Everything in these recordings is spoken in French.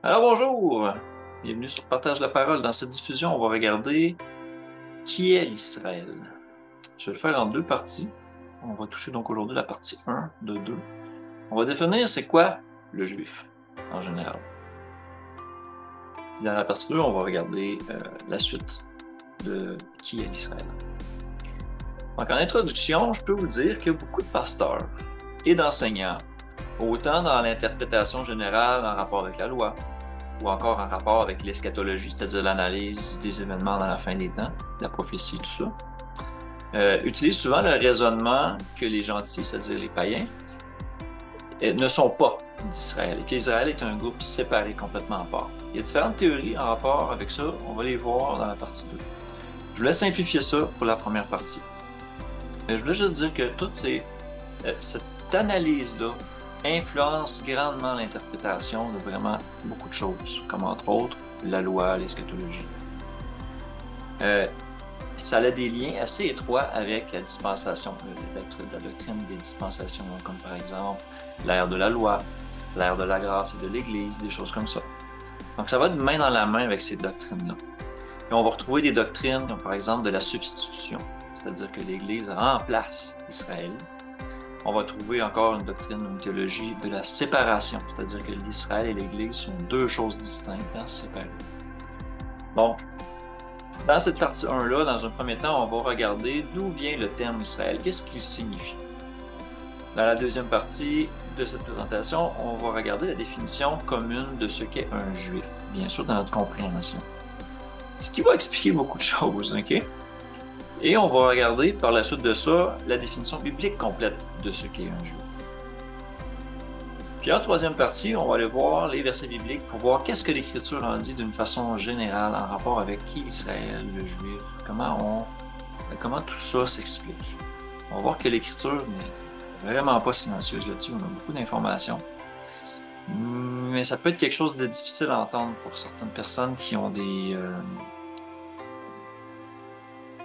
Alors bonjour, bienvenue sur Partage la parole. Dans cette diffusion, on va regarder qui est Israël. Je vais le faire en deux parties. On va toucher donc aujourd'hui la partie 1 de 2. On va définir c'est quoi le juif en général. Dans la partie 2, on va regarder la suite de qui est Israël. Donc en introduction, je peux vous dire qu'il y a beaucoup de pasteurs et d'enseignants, autant dans l'interprétation générale en rapport avec la loi, ou encore en rapport avec l'eschatologie, c'est-à-dire l'analyse des événements dans la fin des temps, la prophétie, tout ça, utilisent souvent le raisonnement que les gentils, c'est-à-dire les païens, ne sont pas d'Israël, et qu'Israël est un groupe séparé complètement à part. Il y a différentes théories en rapport avec ça, on va les voir dans la partie 2. Je voulais simplifier ça pour la première partie. Mais je voulais juste dire que cette analyse-là influence grandement l'interprétation de vraiment beaucoup de choses, comme entre autres la loi, l'eschatologie. Ça a des liens assez étroits avec la dispensation, la doctrine des dispensations, comme par exemple l'ère de la loi, l'ère de la grâce et de l'Église, des choses comme ça. Donc ça va de main dans la main avec ces doctrines-là. Et on va retrouver des doctrines, comme par exemple de la substitution, c'est-à-dire que l'Église remplace Israël. On va trouver encore une doctrine, une théologie de la séparation, c'est-à-dire que l'Israël et l'Église sont deux choses distinctes, séparées. Donc, dans cette partie 1-là, dans un premier temps, on va regarder d'où vient le terme Israël, qu'est-ce qu'il signifie. Dans la deuxième partie de cette présentation, on va regarder la définition commune de ce qu'est un juif, bien sûr dans notre compréhension. Ce qui va expliquer beaucoup de choses, OK? Et on va regarder par la suite de ça la définition biblique complète de ce qu'est un juif. Puis en troisième partie, on va aller voir les versets bibliques pour voir qu'est-ce que l'Écriture en dit d'une façon générale en rapport avec qui Israël, le juif, comment tout ça s'explique. On va voir que l'Écriture n'est vraiment pas silencieuse là-dessus, on a beaucoup d'informations. Mais ça peut être quelque chose de difficile à entendre pour certaines personnes qui ont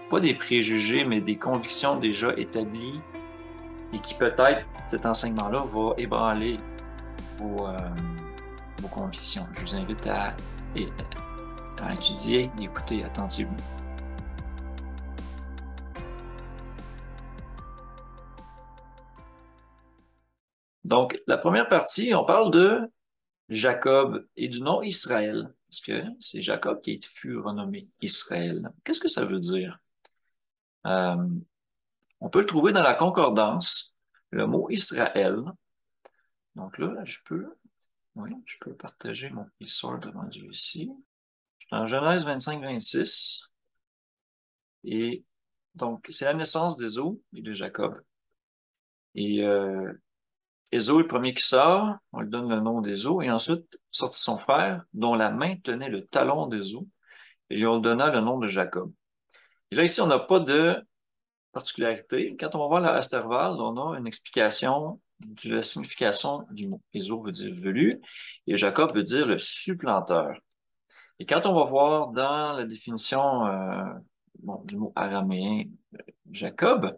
pas des préjugés, mais des convictions déjà établies et qui peut-être, cet enseignement-là va ébranler vos, vos convictions. Je vous invite à étudier et écouter attentivement. Donc, la première partie, on parle de Jacob et du nom Israël, parce que c'est Jacob qui fut renommé Israël. Qu'est-ce que ça veut dire? Euh, on peut le trouver dans la concordance, le mot Israël. Donc là, oui, je peux partager mon histoire devant Dieu ici. Dans Genèse 25-26. Et donc, c'est la naissance d'Ésaü et de Jacob. Et Ésaü, le premier qui sort, on lui donne le nom d'Ésaü, et ensuite sortit son frère, dont la main tenait le talon d'Ésaü, et lui on donna le nom de Jacob. Et là, ici, on n'a pas de particularité. Quand on va voir la Asterval, on a une explication de la signification du mot. Ésaü veut dire velu, et Jacob veut dire le supplanteur. Et quand on va voir dans la définition du mot araméen Jacob,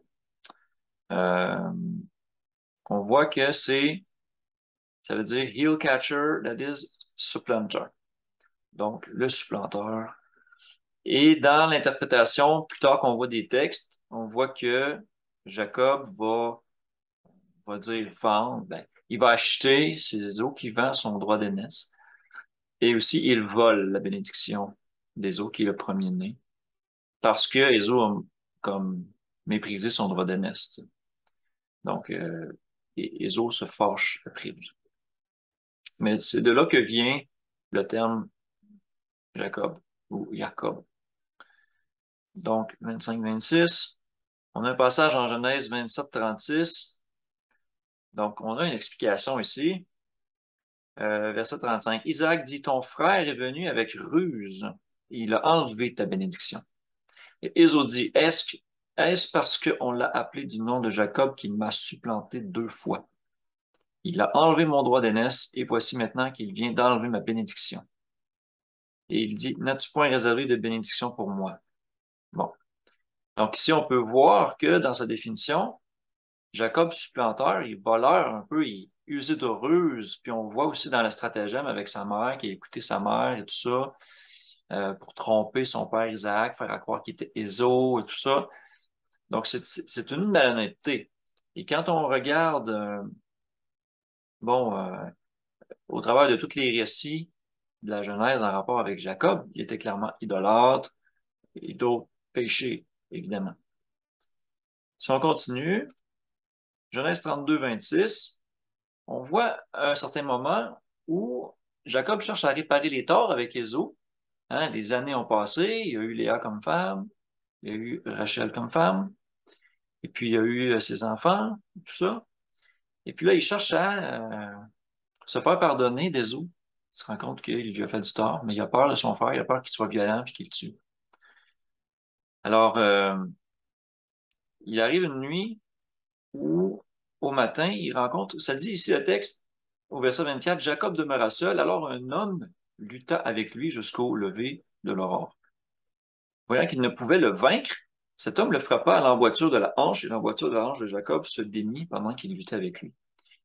euh, on voit que ça veut dire heel catcher, that is supplanter. Donc, le supplanteur. Et dans l'interprétation, plus tard qu'on voit des textes, on voit que Jacob va dire vendre, il va acheter ses eaux qui vend son droit d'aînesse. Et aussi, il vole la bénédiction des eaux qui est le premier-né. Parce que Ésaü a comme méprisé son droit d'aînesse. Donc, Ésaü se fâche après lui. Mais c'est de là que vient le terme Jacob ou Jacob. Donc, 25-26. On a un passage en Genèse 27-36. Donc, on a une explication ici. Verset 35. Isaac dit, ton frère est venu avec ruse. Et il a enlevé ta bénédiction. Et Ésaü dit, est-ce parce qu'on l'a appelé du nom de Jacob qu'il m'a supplanté deux fois? Il a enlevé mon droit d'aînesse et voici maintenant qu'il vient d'enlever ma bénédiction. Et il dit, n'as-tu point réservé de bénédiction pour moi? Bon. Donc ici, on peut voir que dans sa définition, Jacob supplanteur, il voleur un peu, il usé de ruse. Puis on voit aussi dans le stratagème avec sa mère, qui a écouté sa mère et tout ça, pour tromper son père Isaac, faire croire qu'il était Ésaü et tout ça. Donc c'est une malhonnêteté. Et quand on regarde, bon, au travers de tous les récits de la Genèse en rapport avec Jacob, il était clairement idolâtre et d'autres péchés, évidemment. Si on continue, Genèse 32, 26, on voit un certain moment où Jacob cherche à réparer les torts avec Ésaü. Hein, les années ont passé, il y a eu Léa comme femme, il y a eu Rachel comme femme, et puis il y a eu ses enfants, tout ça. Et puis là, il cherche à se faire pardonner d'Ésaü. Il se rend compte qu'il lui a fait du tort, mais il a peur de son frère, il a peur qu'il soit violent et qu'il le tue. Alors, il arrive une nuit où, au matin, il rencontre, ça dit ici le texte, au verset 24, Jacob demeura seul, alors un homme lutta avec lui jusqu'au lever de l'aurore. Voyant qu'il ne pouvait le vaincre, cet homme le frappa à l'emboîture de la hanche, et l'emboîture de la hanche de Jacob se démit pendant qu'il luttait avec lui.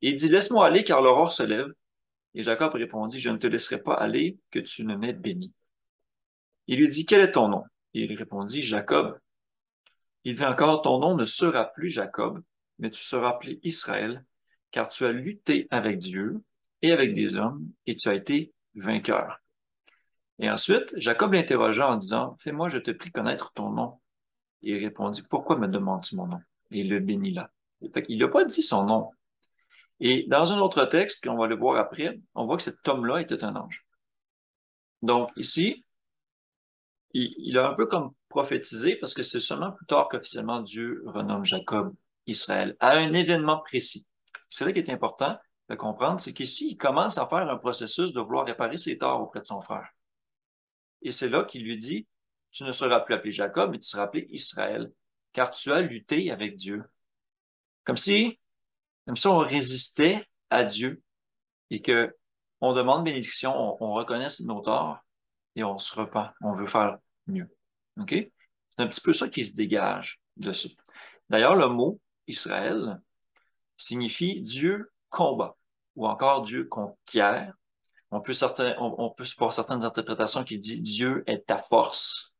Et il dit, laisse-moi aller, car l'aurore se lève. Et Jacob répondit, je ne te laisserai pas aller, que tu ne m'aies béni. Il lui dit, quel est ton nom? Et il répondit, Jacob. Il dit encore, ton nom ne sera plus Jacob, mais tu seras appelé Israël, car tu as lutté avec Dieu et avec des hommes, et tu as été vainqueur. Et ensuite, Jacob l'interrogea en disant, fais-moi, je te prie, connaître ton nom. Et il répondit, pourquoi me demandes-tu mon nom? Et il le bénit là. Il n'a pas dit son nom. Et dans un autre texte, puis on va le voir après, on voit que cet homme-là était un ange. Donc ici, il a un peu comme prophétisé, parce que c'est seulement plus tard qu'officiellement Dieu renomme Jacob Israël, à un événement précis. C'est là qui est important de comprendre, c'est qu'ici, il commence à faire un processus de vouloir réparer ses torts auprès de son frère. Et c'est là qu'il lui dit, tu ne seras plus appelé Jacob, mais tu seras appelé Israël, car tu as lutté avec Dieu. Comme si, comme si on résistait à Dieu et que on demande bénédiction, on reconnaît nos torts et on se repent, on veut faire mieux. OK? C'est un petit peu ça qui se dégage dessus. D'ailleurs, le mot Israël signifie Dieu combat ou encore Dieu conquiert. On peut voir certaines interprétations qui disent Dieu est ta force.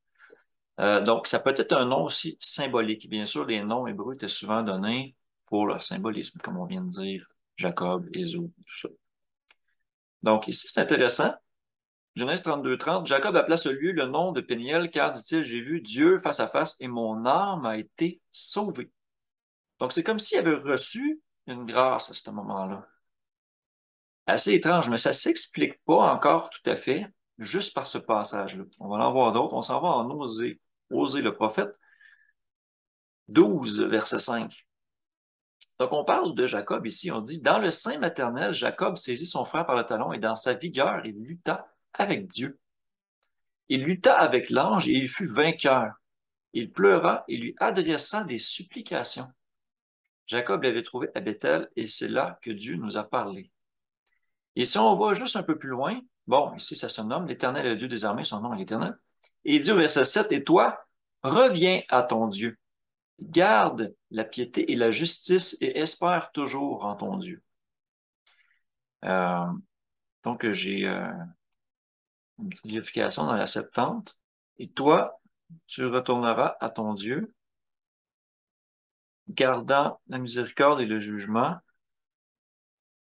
Donc, ça peut être un nom aussi symbolique. Bien sûr, les noms hébreux étaient souvent donnés pour leur symbolisme, comme on vient de dire, Jacob, Ésaü, tout ça. Donc, ici, c'est intéressant. Genèse 32, 30, Jacob appela ce lieu le nom de Péniel, car, dit-il, j'ai vu Dieu face à face et mon âme a été sauvée. Donc, c'est comme s'il avait reçu une grâce à ce moment-là. Assez étrange, mais ça s'explique pas encore tout à fait, juste par ce passage-là. On va en voir d'autres. On s'en va en Osée. Osée le prophète, 12, verset 5. Donc, on parle de Jacob ici. On dit, dans le sein maternel, Jacob saisit son frère par le talon et dans sa vigueur, il lutta avec Dieu. Il lutta avec l'ange et il fut vainqueur. Il pleura et lui adressa des supplications. Jacob l'avait trouvé à Bethel et c'est là que Dieu nous a parlé. Et si on va juste un peu plus loin, bon, ici ça se nomme l'Éternel est le Dieu des armées, son nom est l'Éternel. Et il dit au verset 7, et toi, reviens à ton Dieu. Garde la piété et la justice et espère toujours en ton Dieu. Euh, donc, j'ai une petite vérification dans la Septante. Et toi, tu retourneras à ton Dieu, gardant la miséricorde et le jugement,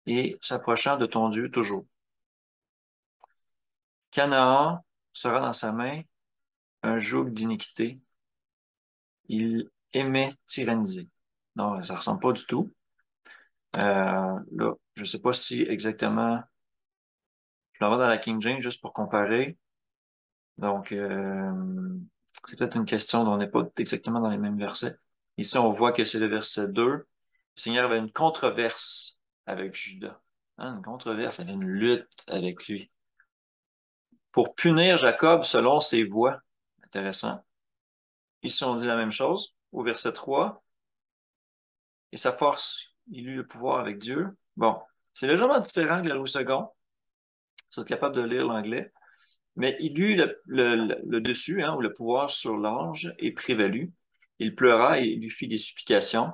et s'approchant de ton Dieu toujours. Canaan sera dans sa main un joug d'iniquité. Il aimait tyranniser. Non, ça ressemble pas du tout. Là, je sais pas si exactement. Je l'envoie dans la King James juste pour comparer. Donc, c'est peut-être une question dont on n'est pas exactement dans les mêmes versets. Ici, on voit que c'est le verset 2. Le Seigneur avait une controverse avec Judas. Hein, une controverse, il avait une lutte avec lui. Pour punir Jacob selon ses voies. Intéressant. Ici, on dit la même chose au verset 3. Et sa force, il eut le pouvoir avec Dieu. Bon, c'est légèrement différent que le Louis II. Vous êtes capable de lire l'anglais. Mais il eut le dessus, hein, ou le pouvoir sur l'ange, et prévalut. Il pleura et lui fit des supplications.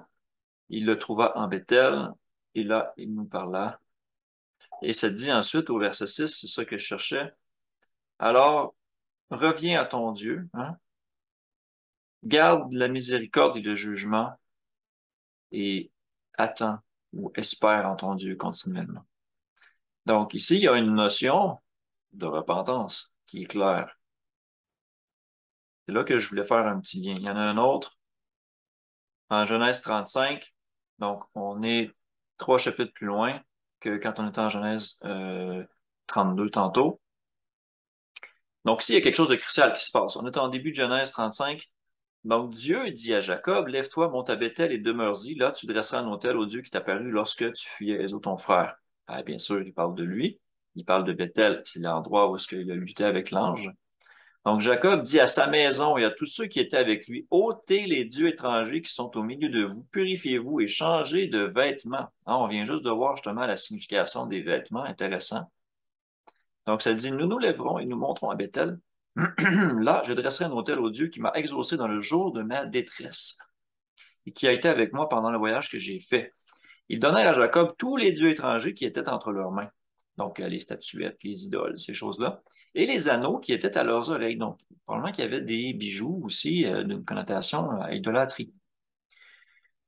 Il le trouva en Bethel. Et là, il nous parla. Et ça dit ensuite au verset 6, c'est ça que je cherchais. Alors, reviens à ton Dieu, hein, garde la miséricorde et le jugement et attends ou espère en ton Dieu continuellement. Donc ici, il y a une notion de repentance qui est claire. C'est là que je voulais faire un petit lien. Il y en a un autre en Genèse 35. Donc, on est 3 chapitres plus loin que quand on était en Genèse 32 tantôt. Donc, ici, il y a quelque chose de crucial qui se passe. On est en début de Genèse 35. Donc, Dieu dit à Jacob, lève-toi, monte à Bethel et demeure-y. Là, tu dresseras un autel au Dieu qui t'a paru lorsque tu fuyais Ésaü, ton frère. Ah, bien sûr, il parle de lui. Il parle de Bethel, c'est l'endroit où est-ce qu'il a lutté avec l'ange. Donc, Jacob dit à sa maison et à tous ceux qui étaient avec lui, ôtez les dieux étrangers qui sont au milieu de vous, purifiez-vous et changez de vêtements. Hein, on vient juste de voir justement la signification des vêtements, intéressant. Donc, ça dit, nous nous lèverons et nous monterons à Bethel. Là, je dresserai un autel au Dieu qui m'a exaucé dans le jour de ma détresse et qui a été avec moi pendant le voyage que j'ai fait. Ils donnèrent à Jacob tous les dieux étrangers qui étaient entre leurs mains. Donc, les statuettes, les idoles, ces choses-là. Et les anneaux qui étaient à leurs oreilles. Donc, probablement qu'il y avait des bijoux aussi d'une connotation à idolâtrie.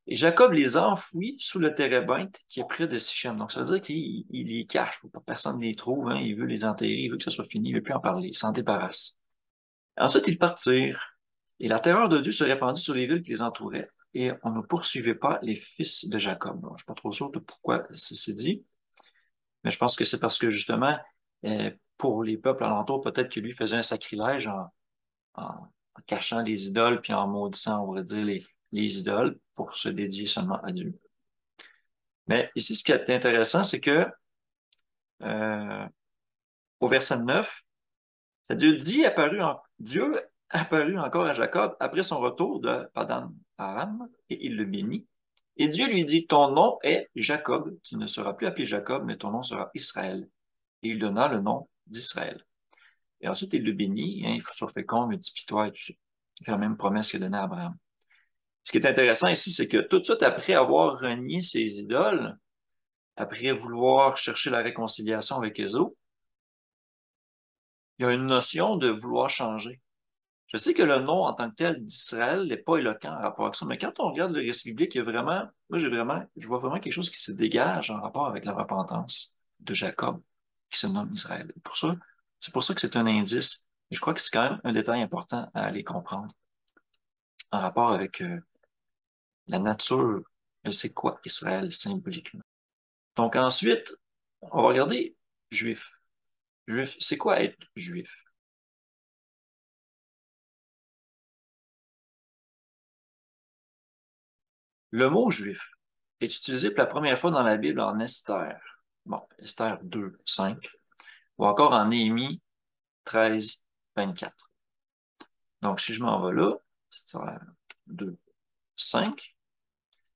Et Jacob les enfouit sous le térébinthe qui est près de Sichem. Donc, ça veut dire qu'il les cache pour que personne ne les trouve. Hein. Il veut les enterrer, il veut que ça soit fini, il ne veut plus en parler, il s'en débarrasse. Ensuite, ils partirent. Et la terreur de Dieu se répandit sur les villes qui les entouraient. Et on ne poursuivait pas les fils de Jacob. Donc, je ne suis pas trop sûr de pourquoi c'est dit. Mais je pense que c'est parce que justement, pour les peuples alentours, peut-être que lui faisait un sacrilège en cachant les idoles puis en maudissant, on va dire, les idoles pour se dédier seulement à Dieu. Mais ici, ce qui est intéressant, c'est que euh, au verset 9, ça Dieu apparut encore à Jacob après son retour de Padan Aram et il le bénit. Et Dieu lui dit, ton nom est Jacob, tu ne seras plus appelé Jacob, mais ton nom sera Israël. Et il donna le nom d'Israël. Et ensuite, il le bénit, hein, il faut sur fécond, multiplie-toi et tout ça. Il fait la même promesse qu'il a donnée à Abraham. Ce qui est intéressant ici, c'est que tout de suite après avoir renié ses idoles, après vouloir chercher la réconciliation avec Ésaü, il y a une notion de vouloir changer. Je sais que le nom en tant que tel d'Israël n'est pas éloquent en rapport avec ça, mais quand on regarde le récit biblique, il y a vraiment, je vois vraiment quelque chose qui se dégage en rapport avec la repentance de Jacob, qui se nomme Israël. C'est pour ça que c'est un indice. Et je crois que c'est quand même un détail important à aller comprendre en rapport avec la nature de c'est quoi Israël symboliquement. Donc ensuite, on va regarder juif. Juif, c'est quoi être juif? Le mot juif est utilisé pour la première fois dans la Bible en Esther. Bon, Esther 2, 5, ou encore en Néhémie 13, 24. Donc, si je m'en vais là, Esther 2, 5,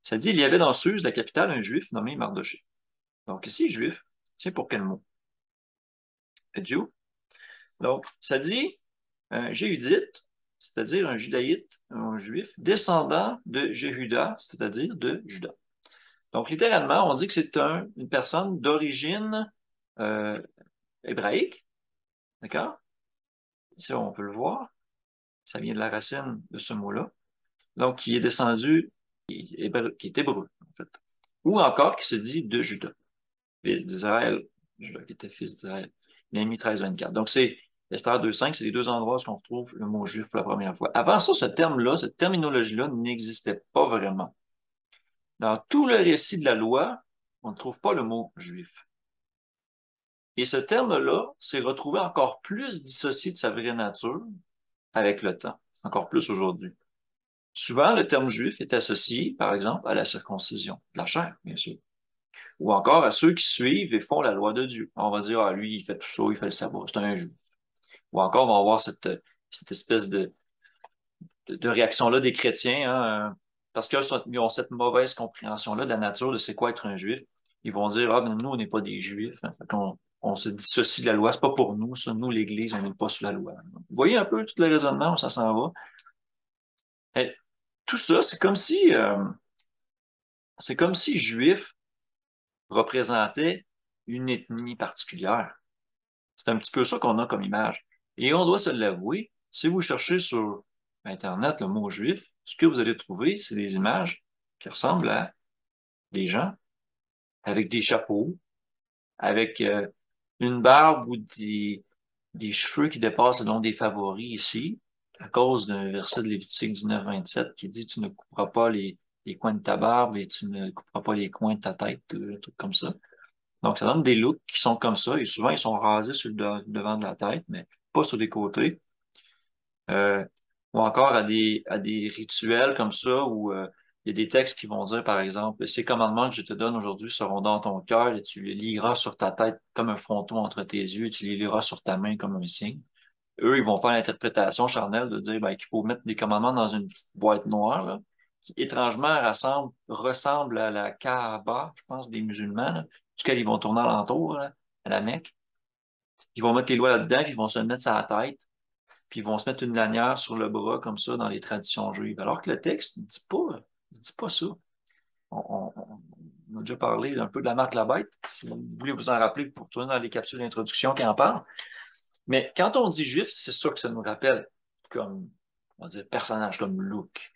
ça dit, il y avait dans Suse, la capitale, un juif nommé Mardoché. Donc, ici, juif, c'est pour quel mot? Jew. Donc, ça dit, un jéhudite, c'est-à-dire un judaïte, un juif, descendant de Jéhuda, c'est-à-dire de Juda. Donc, littéralement, on dit que c'est une personne d'origine euh, hébraïque, d'accord? Ici, on peut le voir. Ça vient de la racine de ce mot-là. Donc, qui est descendu, qui est hébreu, en fait. Ou encore qui se dit de Juda, fils d'Israël. Juda qui était fils d'Israël. Néhémie 13, 24. Donc, c'est Esther 2.5, c'est les deux endroits où on retrouve le mot juif pour la première fois. Avant ça, ce terme-là, cette terminologie-là n'existait pas vraiment. Dans tout le récit de la loi, on ne trouve pas le mot juif. Et ce terme-là s'est retrouvé encore plus dissocié de sa vraie nature avec le temps, encore plus aujourd'hui. Souvent, le terme juif est associé, par exemple, à la circoncision, de la chair, bien sûr, ou encore à ceux qui suivent et font la loi de Dieu. On va dire, ah, lui, il fait tout ça, il fait le sabbat, c'est un juif. Ou encore, on va avoir cette espèce de réaction-là des chrétiens, hein, parce qu'ils ont cette mauvaise compréhension-là de la nature de c'est quoi être un juif. Ils vont dire, ah, ben, nous, on n'est pas des juifs, hein, fait qu'on on se dissocie de la loi, c'est pas pour nous, ça, nous, l'Église, on n'est pas sous la loi. Vous voyez un peu tout le raisonnement où ça s'en va? Et tout ça, c'est comme si juif représentait une ethnie particulière. C'est un petit peu ça qu'on a comme image. Et on doit se l'avouer, si vous cherchez sur Internet le mot juif, ce que vous allez trouver, c'est des images qui ressemblent à des gens avec des chapeaux, avec une barbe ou des cheveux qui dépassent le long des favoris ici, à cause d'un verset de Lévitique 19, 27 qui dit tu ne couperas pas les coins de ta barbe et tu ne couperas pas les coins de ta tête, un truc comme ça. Donc, ça donne des looks qui sont comme ça, et souvent, ils sont rasés sur le devant de la tête, mais pas sur les côtés. Euh, ou encore à des rituels comme ça, où il y a des textes qui vont dire, par exemple, ces commandements que je te donne aujourd'hui seront dans ton cœur, et tu les liras sur ta tête comme un fronton entre tes yeux, et tu les liras sur ta main comme un signe. Eux, ils vont faire l'interprétation charnelle de dire ben, qu'il faut mettre des commandements dans une petite boîte noire, là, qui étrangement ressemble à la Kaaba, je pense, des musulmans, là, duquel ils vont tourner alentour, là, à la Mecque. Ils vont mettre les lois là-dedans, puis ils vont se le mettre sur la tête, puis ils vont se mettre une lanière sur le bras, comme ça, dans les traditions juives. Alors que le texte ne dit pas ça. On a déjà parlé un peu de la marque la bête. Si vous voulez vous en rappeler, pour tourner dans les capsules d'introduction qui en parlent. Mais quand on dit juif, c'est ça que ça nous rappelle comme, on va dire, personnage, comme look.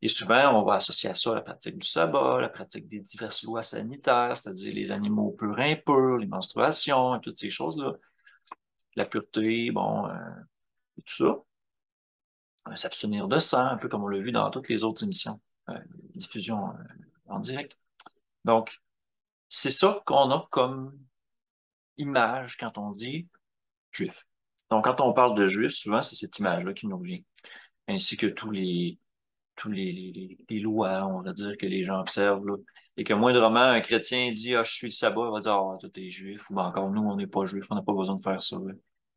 Et souvent, on va associer à ça la pratique du sabbat, la pratique des diverses lois sanitaires, c'est-à-dire les animaux purs et impurs, les menstruations, et toutes ces choses-là. La pureté, bon, et tout ça. S'abstenir de sang, un peu comme on l'a vu dans toutes les autres émissions, diffusion en direct. Donc, c'est ça qu'on a comme image quand on dit juif. Donc, quand on parle de juif, souvent, c'est cette image-là qui nous revient, ainsi que les lois, on va dire, que les gens observent, là. Et que moindrement, un chrétien dit, ah, je suis le sabbat, il va dire, ah, toi, t'es juif, ou encore, nous, on n'est pas juif, on n'a pas besoin de faire ça, là.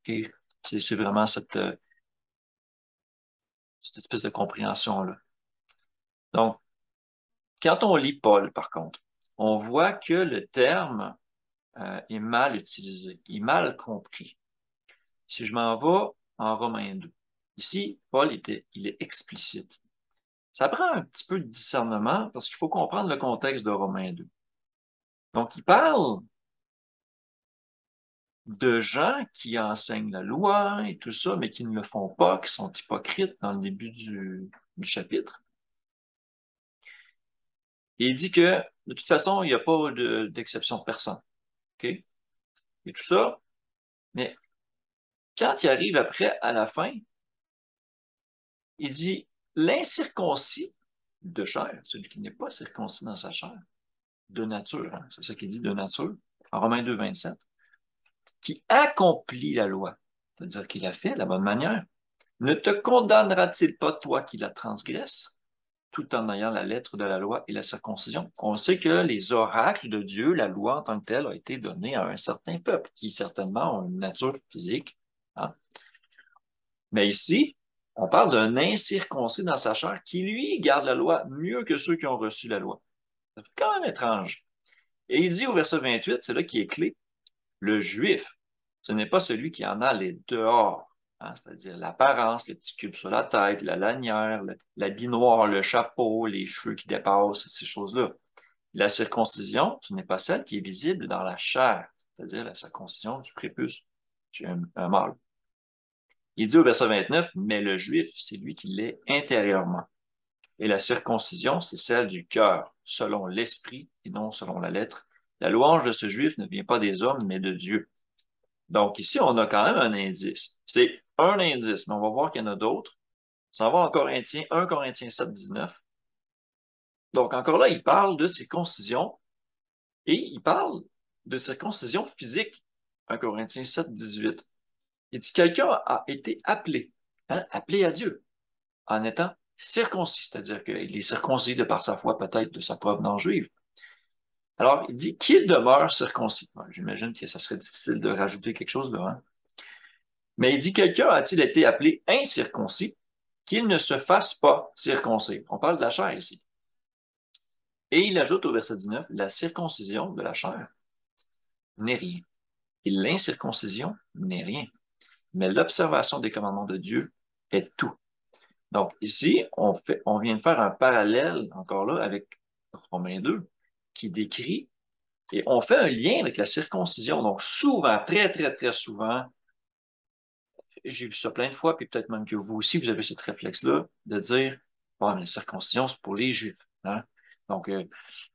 OK? C'est vraiment cette espèce de compréhension-là. Donc, quand on lit Paul, par contre, on voit que le terme est mal utilisé, est mal compris. Si je m'en vais en Romains 2, ici, il est explicite. Ça prend un petit peu de discernement parce qu'il faut comprendre le contexte de Romains 2. Donc, il parle de gens qui enseignent la loi et tout ça, mais qui ne le font pas, qui sont hypocrites dans le début du chapitre. Et il dit que, de toute façon, il n'y a pas d'exception de personne. OK? Et tout ça. Mais quand il arrive après, à la fin, il dit l'incirconcis de chair, celui qui n'est pas circoncis dans sa chair, de nature, hein, c'est ça qu'il dit de nature, en Romains 2, 27, qui accomplit la loi, c'est-à-dire qu'il la fait de la bonne manière, ne te condamnera-t-il pas, toi qui la transgresses, tout en ayant la lettre de la loi et la circoncision? On sait que les oracles de Dieu, la loi en tant que telle, a été donnée à un certain peuple qui certainement ont une nature physique, hein. Mais ici, on parle d'un incirconcis dans sa chair qui, lui, garde la loi mieux que ceux qui ont reçu la loi. C'est quand même étrange. Et il dit au verset 28, c'est là qui est clé, le juif, ce n'est pas celui qui en a les dehors, hein, c'est-à-dire l'apparence, le petit cube sur la tête, la lanière, l'habit noir, le chapeau, les cheveux qui dépassent, ces choses-là. La circoncision, ce n'est pas celle qui est visible dans la chair, c'est-à-dire la circoncision du prépuce chez un mâle. Il dit au verset 29, mais le juif, c'est lui qui l'est intérieurement. Et la circoncision, c'est celle du cœur, selon l'esprit et non selon la lettre. La louange de ce juif ne vient pas des hommes, mais de Dieu. Donc ici, on a quand même un indice. C'est un indice, mais on va voir qu'il y en a d'autres. Ça va en Corinthiens, 1 Corinthiens 7, 19. Donc encore là, il parle de circoncision et il parle de circoncision physique. 1 Corinthiens 7, 18. Il dit, quelqu'un a été appelé, hein, appelé à Dieu, en étant circoncis, c'est-à-dire qu'il est circoncis de par sa foi, peut-être de sa provenance juive. Alors, il dit qu'il demeure circoncis. Bon, j'imagine que ça serait difficile de rajouter quelque chose là, hein? Mais il dit, quelqu'un a-t-il été appelé incirconcis, qu'il ne se fasse pas circoncis. On parle de la chair ici. Et il ajoute au verset 19, la circoncision de la chair n'est rien. Et l'incirconcision n'est rien. Mais l'observation des commandements de Dieu est tout. Donc ici, on vient de faire un parallèle encore là avec Romains 2 qui décrit Et on fait un lien avec la circoncision. Donc, souvent, très, très, très souvent, j'ai vu ça plein de fois, puis peut-être même que vous aussi, vous avez ce réflexe-là de dire, bon, mais la circoncision, c'est pour les Juifs. Hein? Donc,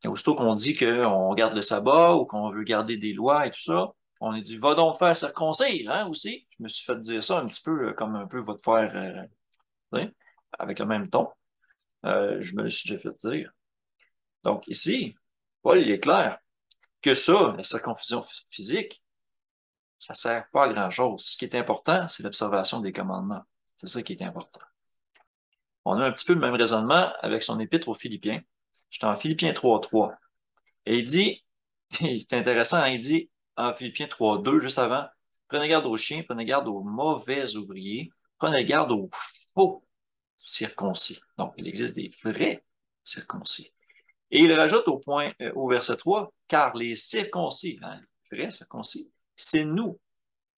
aussitôt qu'on dit qu'on garde le sabbat ou qu'on veut garder des lois et tout ça, on est dit, va donc te faire circoncire, hein, aussi. Je me suis fait dire ça un petit peu comme un peu va te faire, hein, avec le même ton. Je me le suis déjà fait dire. Donc, ici, Paul, il est clair que ça, la circoncision physique, ça sert pas à grand-chose. Ce qui est important, c'est l'observation des commandements. C'est ça qui est important. On a un petit peu le même raisonnement avec son épître aux Philippiens. J'étais en Philippiens 3:3. Et il dit, c'est intéressant, hein, il dit en Philippiens 3:2, juste avant, prenez garde aux chiens, prenez garde aux mauvais ouvriers, prenez garde aux faux circoncis. Donc, il existe des vrais circoncis. Et il rajoute au verset 3, car les circoncis, hein, les vrais circoncis, c'est nous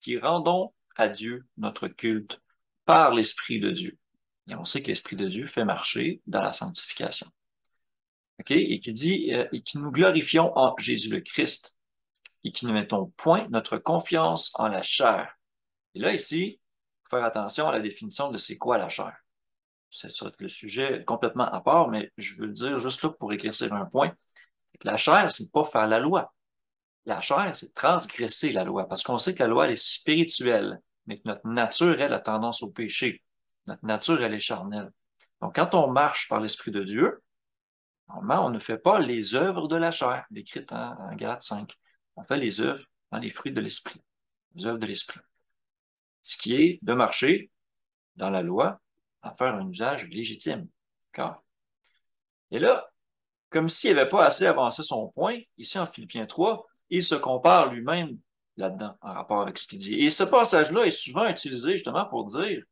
qui rendons à Dieu notre culte par l'Esprit de Dieu. Et on sait que l'Esprit de Dieu fait marcher dans la sanctification. OK? Et qui dit, et qui nous glorifions en Jésus le Christ, et qui ne mettons point notre confiance en la chair. Et là, ici, il faut faire attention à la définition de c'est quoi la chair. C'est ça le sujet complètement à part, mais je veux le dire juste là pour éclaircir un point. La chair, c'est pas faire la loi. La chair, c'est transgresser la loi, parce qu'on sait que la loi, elle est spirituelle, mais que notre nature, elle, a tendance au péché. Notre nature, elle est charnelle. Donc, quand on marche par l'Esprit de Dieu, normalement, on ne fait pas les œuvres de la chair, décrites en Galates 5. On fait les œuvres dans les fruits de l'Esprit, les œuvres de l'Esprit. Ce qui est de marcher dans la loi, en faire un usage légitime. D'accord? Et là, comme s'il n'avait pas assez avancé son point, ici en Philippiens 3, il se compare lui-même là-dedans, en rapport avec ce qu'il dit. Et ce passage-là est souvent utilisé justement pour dire,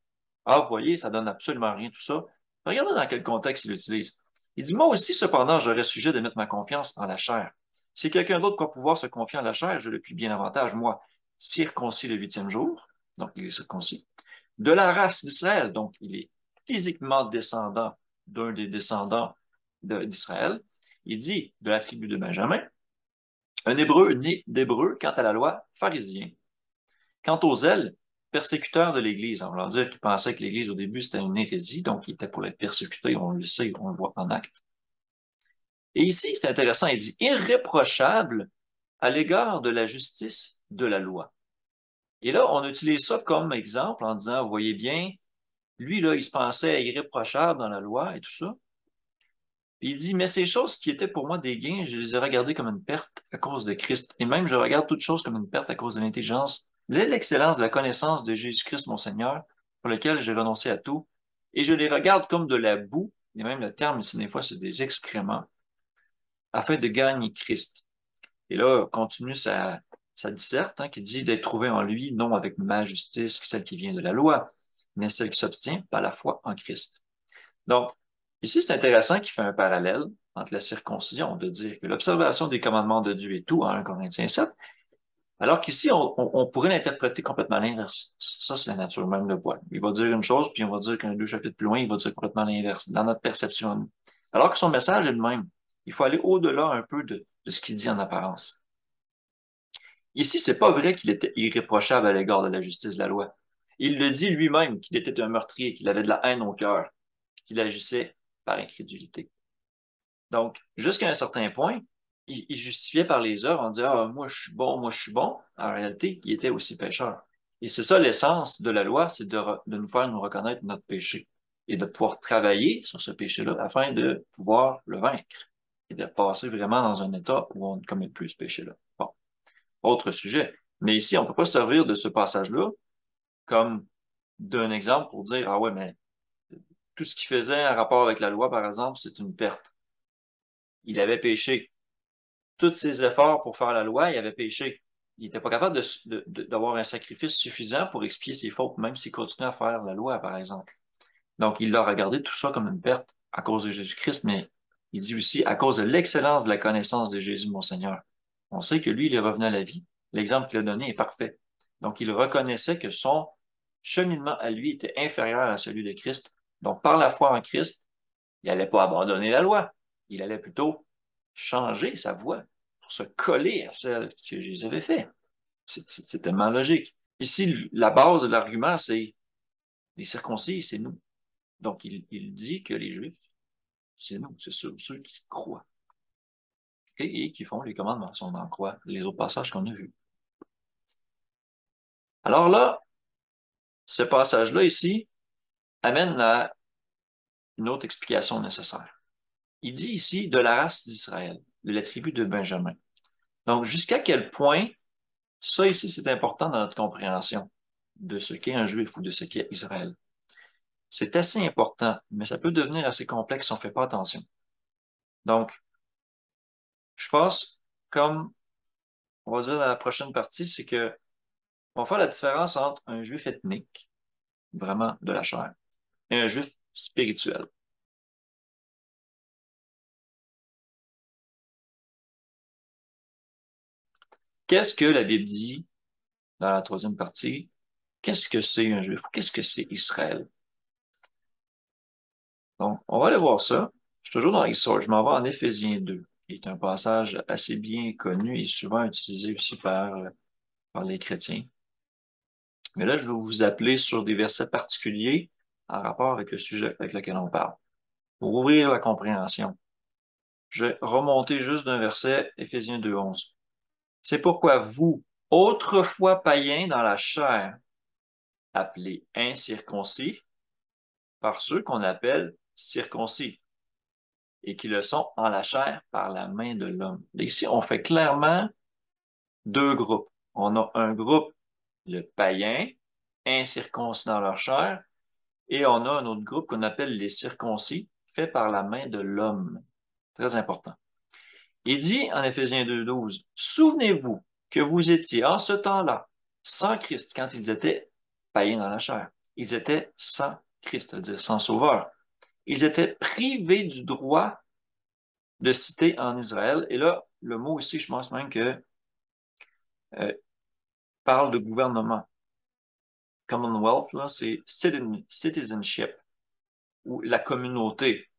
ah, vous voyez, ça donne absolument rien, tout ça. Regardez dans quel contexte il l'utilise. Il dit, moi aussi, cependant, j'aurais sujet de mettre ma confiance en la chair. Si quelqu'un d'autre croit pouvoir se confier en la chair, je le puis bien davantage, moi, circoncis le 8e jour, donc il est circoncis, de la race d'Israël, donc il est physiquement descendant d'un des descendants d'Israël. Il dit de la tribu de Benjamin, un Hébreu né d'Hébreu, quant à la loi, pharisien. Quant aux zèles, persécuteur de l'Église. On va dire qu'il pensait que l'Église, au début, c'était une hérésie, donc il était pour être persécuté, on le sait, on le voit en acte. Et ici, c'est intéressant, il dit irréprochable à l'égard de la justice de la loi. Et là, on utilise ça comme exemple en disant, vous voyez bien, lui, là, il se pensait irréprochable dans la loi et tout ça. Puis il dit, mais ces choses qui étaient pour moi des gains, je les ai regardées comme une perte à cause de Christ. Et même, je regarde toutes choses comme une perte à cause de l'intelligence, de l'excellence, de la connaissance de Jésus-Christ, mon Seigneur, pour lequel j'ai renoncé à tout. Et je les regarde comme de la boue, et même le terme ici, des fois, c'est des excréments, afin de gagner Christ. Et là, continue sa disserte, hein, qui dit d'être trouvé en lui, non avec ma justice, celle qui vient de la loi, mais celle qui s'obtient par la foi en Christ. Donc, ici, c'est intéressant qu'il fait un parallèle entre la circoncision, de dire que l'observation des commandements de Dieu est tout, en 1 Corinthiens 7, alors qu'ici, on pourrait l'interpréter complètement l'inverse. Ça, c'est la nature même de Paul. Il va dire une chose, puis on va dire qu'un deux chapitres plus loin, il va dire complètement l'inverse, dans notre perception. Alors que son message est le même. Il faut aller au-delà un peu de ce qu'il dit en apparence. Ici, c'est pas vrai qu'il était irréprochable à l'égard de la justice de la loi. Il le dit lui-même qu'il était un meurtrier, qu'il avait de la haine au cœur, qu'il agissait par incrédulité. Donc, jusqu'à un certain point, il justifiait par les œuvres en disant, ah, moi je suis bon, moi je suis bon. En réalité, il était aussi pécheur. Et c'est ça l'essence de la loi, c'est de nous faire nous reconnaître notre péché et de pouvoir travailler sur ce péché-là afin de pouvoir le vaincre et de passer vraiment dans un état où on ne commet plus ce péché-là. Bon, autre sujet. Mais ici, on ne peut pas servir de ce passage-là comme d'un exemple pour dire, ah ouais, mais tout ce qu'il faisait en rapport avec la loi, par exemple, c'est une perte. Il avait péché. Tous ses efforts pour faire la loi, il avait péché. Il n'était pas capable d'avoir un sacrifice suffisant pour expier ses fautes, même s'il continuait à faire la loi, par exemple. Donc, il a regardé tout ça comme une perte à cause de Jésus-Christ, mais il dit aussi à cause de l'excellence de la connaissance de Jésus, mon Seigneur. On sait que lui, il est revenu à la vie. L'exemple qu'il a donné est parfait. Donc, il reconnaissait que son cheminement à lui était inférieur à celui de Christ. Donc, par la foi en Christ, il n'allait pas abandonner la loi. Il allait plutôt changer sa voie pour se coller à celle que Jésus avait fait. C'est tellement logique. Ici, la base de l'argument, c'est les circoncis, c'est nous. Donc, il dit que les Juifs, c'est nous, c'est ceux qui croient et qui font les commandements, si on en croit les autres passages qu'on a vus. Alors là, ce passage-là ici amène à une autre explication nécessaire. Il dit ici de la race d'Israël, de la tribu de Benjamin. Donc, jusqu'à quel point ça ici, c'est important dans notre compréhension de ce qu'est un Juif ou de ce qu'est Israël. C'est assez important, mais ça peut devenir assez complexe si on ne fait pas attention. Donc, je pense, comme on va dire dans la prochaine partie, c'est que on va faire la différence entre un Juif ethnique, vraiment de la chair, et un Juif spirituel. Qu'est-ce que la Bible dit dans la troisième partie? Qu'est-ce que c'est un Juif? Qu'est-ce que c'est Israël? Donc, on va aller voir ça. Je suis toujours dans Histoire. Je m'en vais en Éphésiens 2, qui est un passage assez bien connu et souvent utilisé aussi par les chrétiens. Mais là, je vais vous appeler sur des versets particuliers en rapport avec le sujet avec lequel on parle. Pour ouvrir la compréhension, je vais remonter juste d'un verset, Éphésiens 2:11. C'est pourquoi vous, autrefois païens dans la chair, appelés incirconcis, par ceux qu'on appelle circoncis, et qui le sont en la chair par la main de l'homme. Ici, on fait clairement deux groupes. On a un groupe, le païen, incirconcis dans leur chair, et on a un autre groupe qu'on appelle les circoncis, fait par la main de l'homme. Très important. Il dit en Éphésiens 2:12, souvenez-vous que vous étiez en ce temps-là sans Christ quand ils étaient païens dans la chair. Ils étaient sans Christ, c'est-à-dire sans sauveur. Ils étaient privés du droit de cité en Israël. Et là, le mot ici, je pense même que parle de gouvernement. Commonwealth, là, c'est citizenship ou la communauté.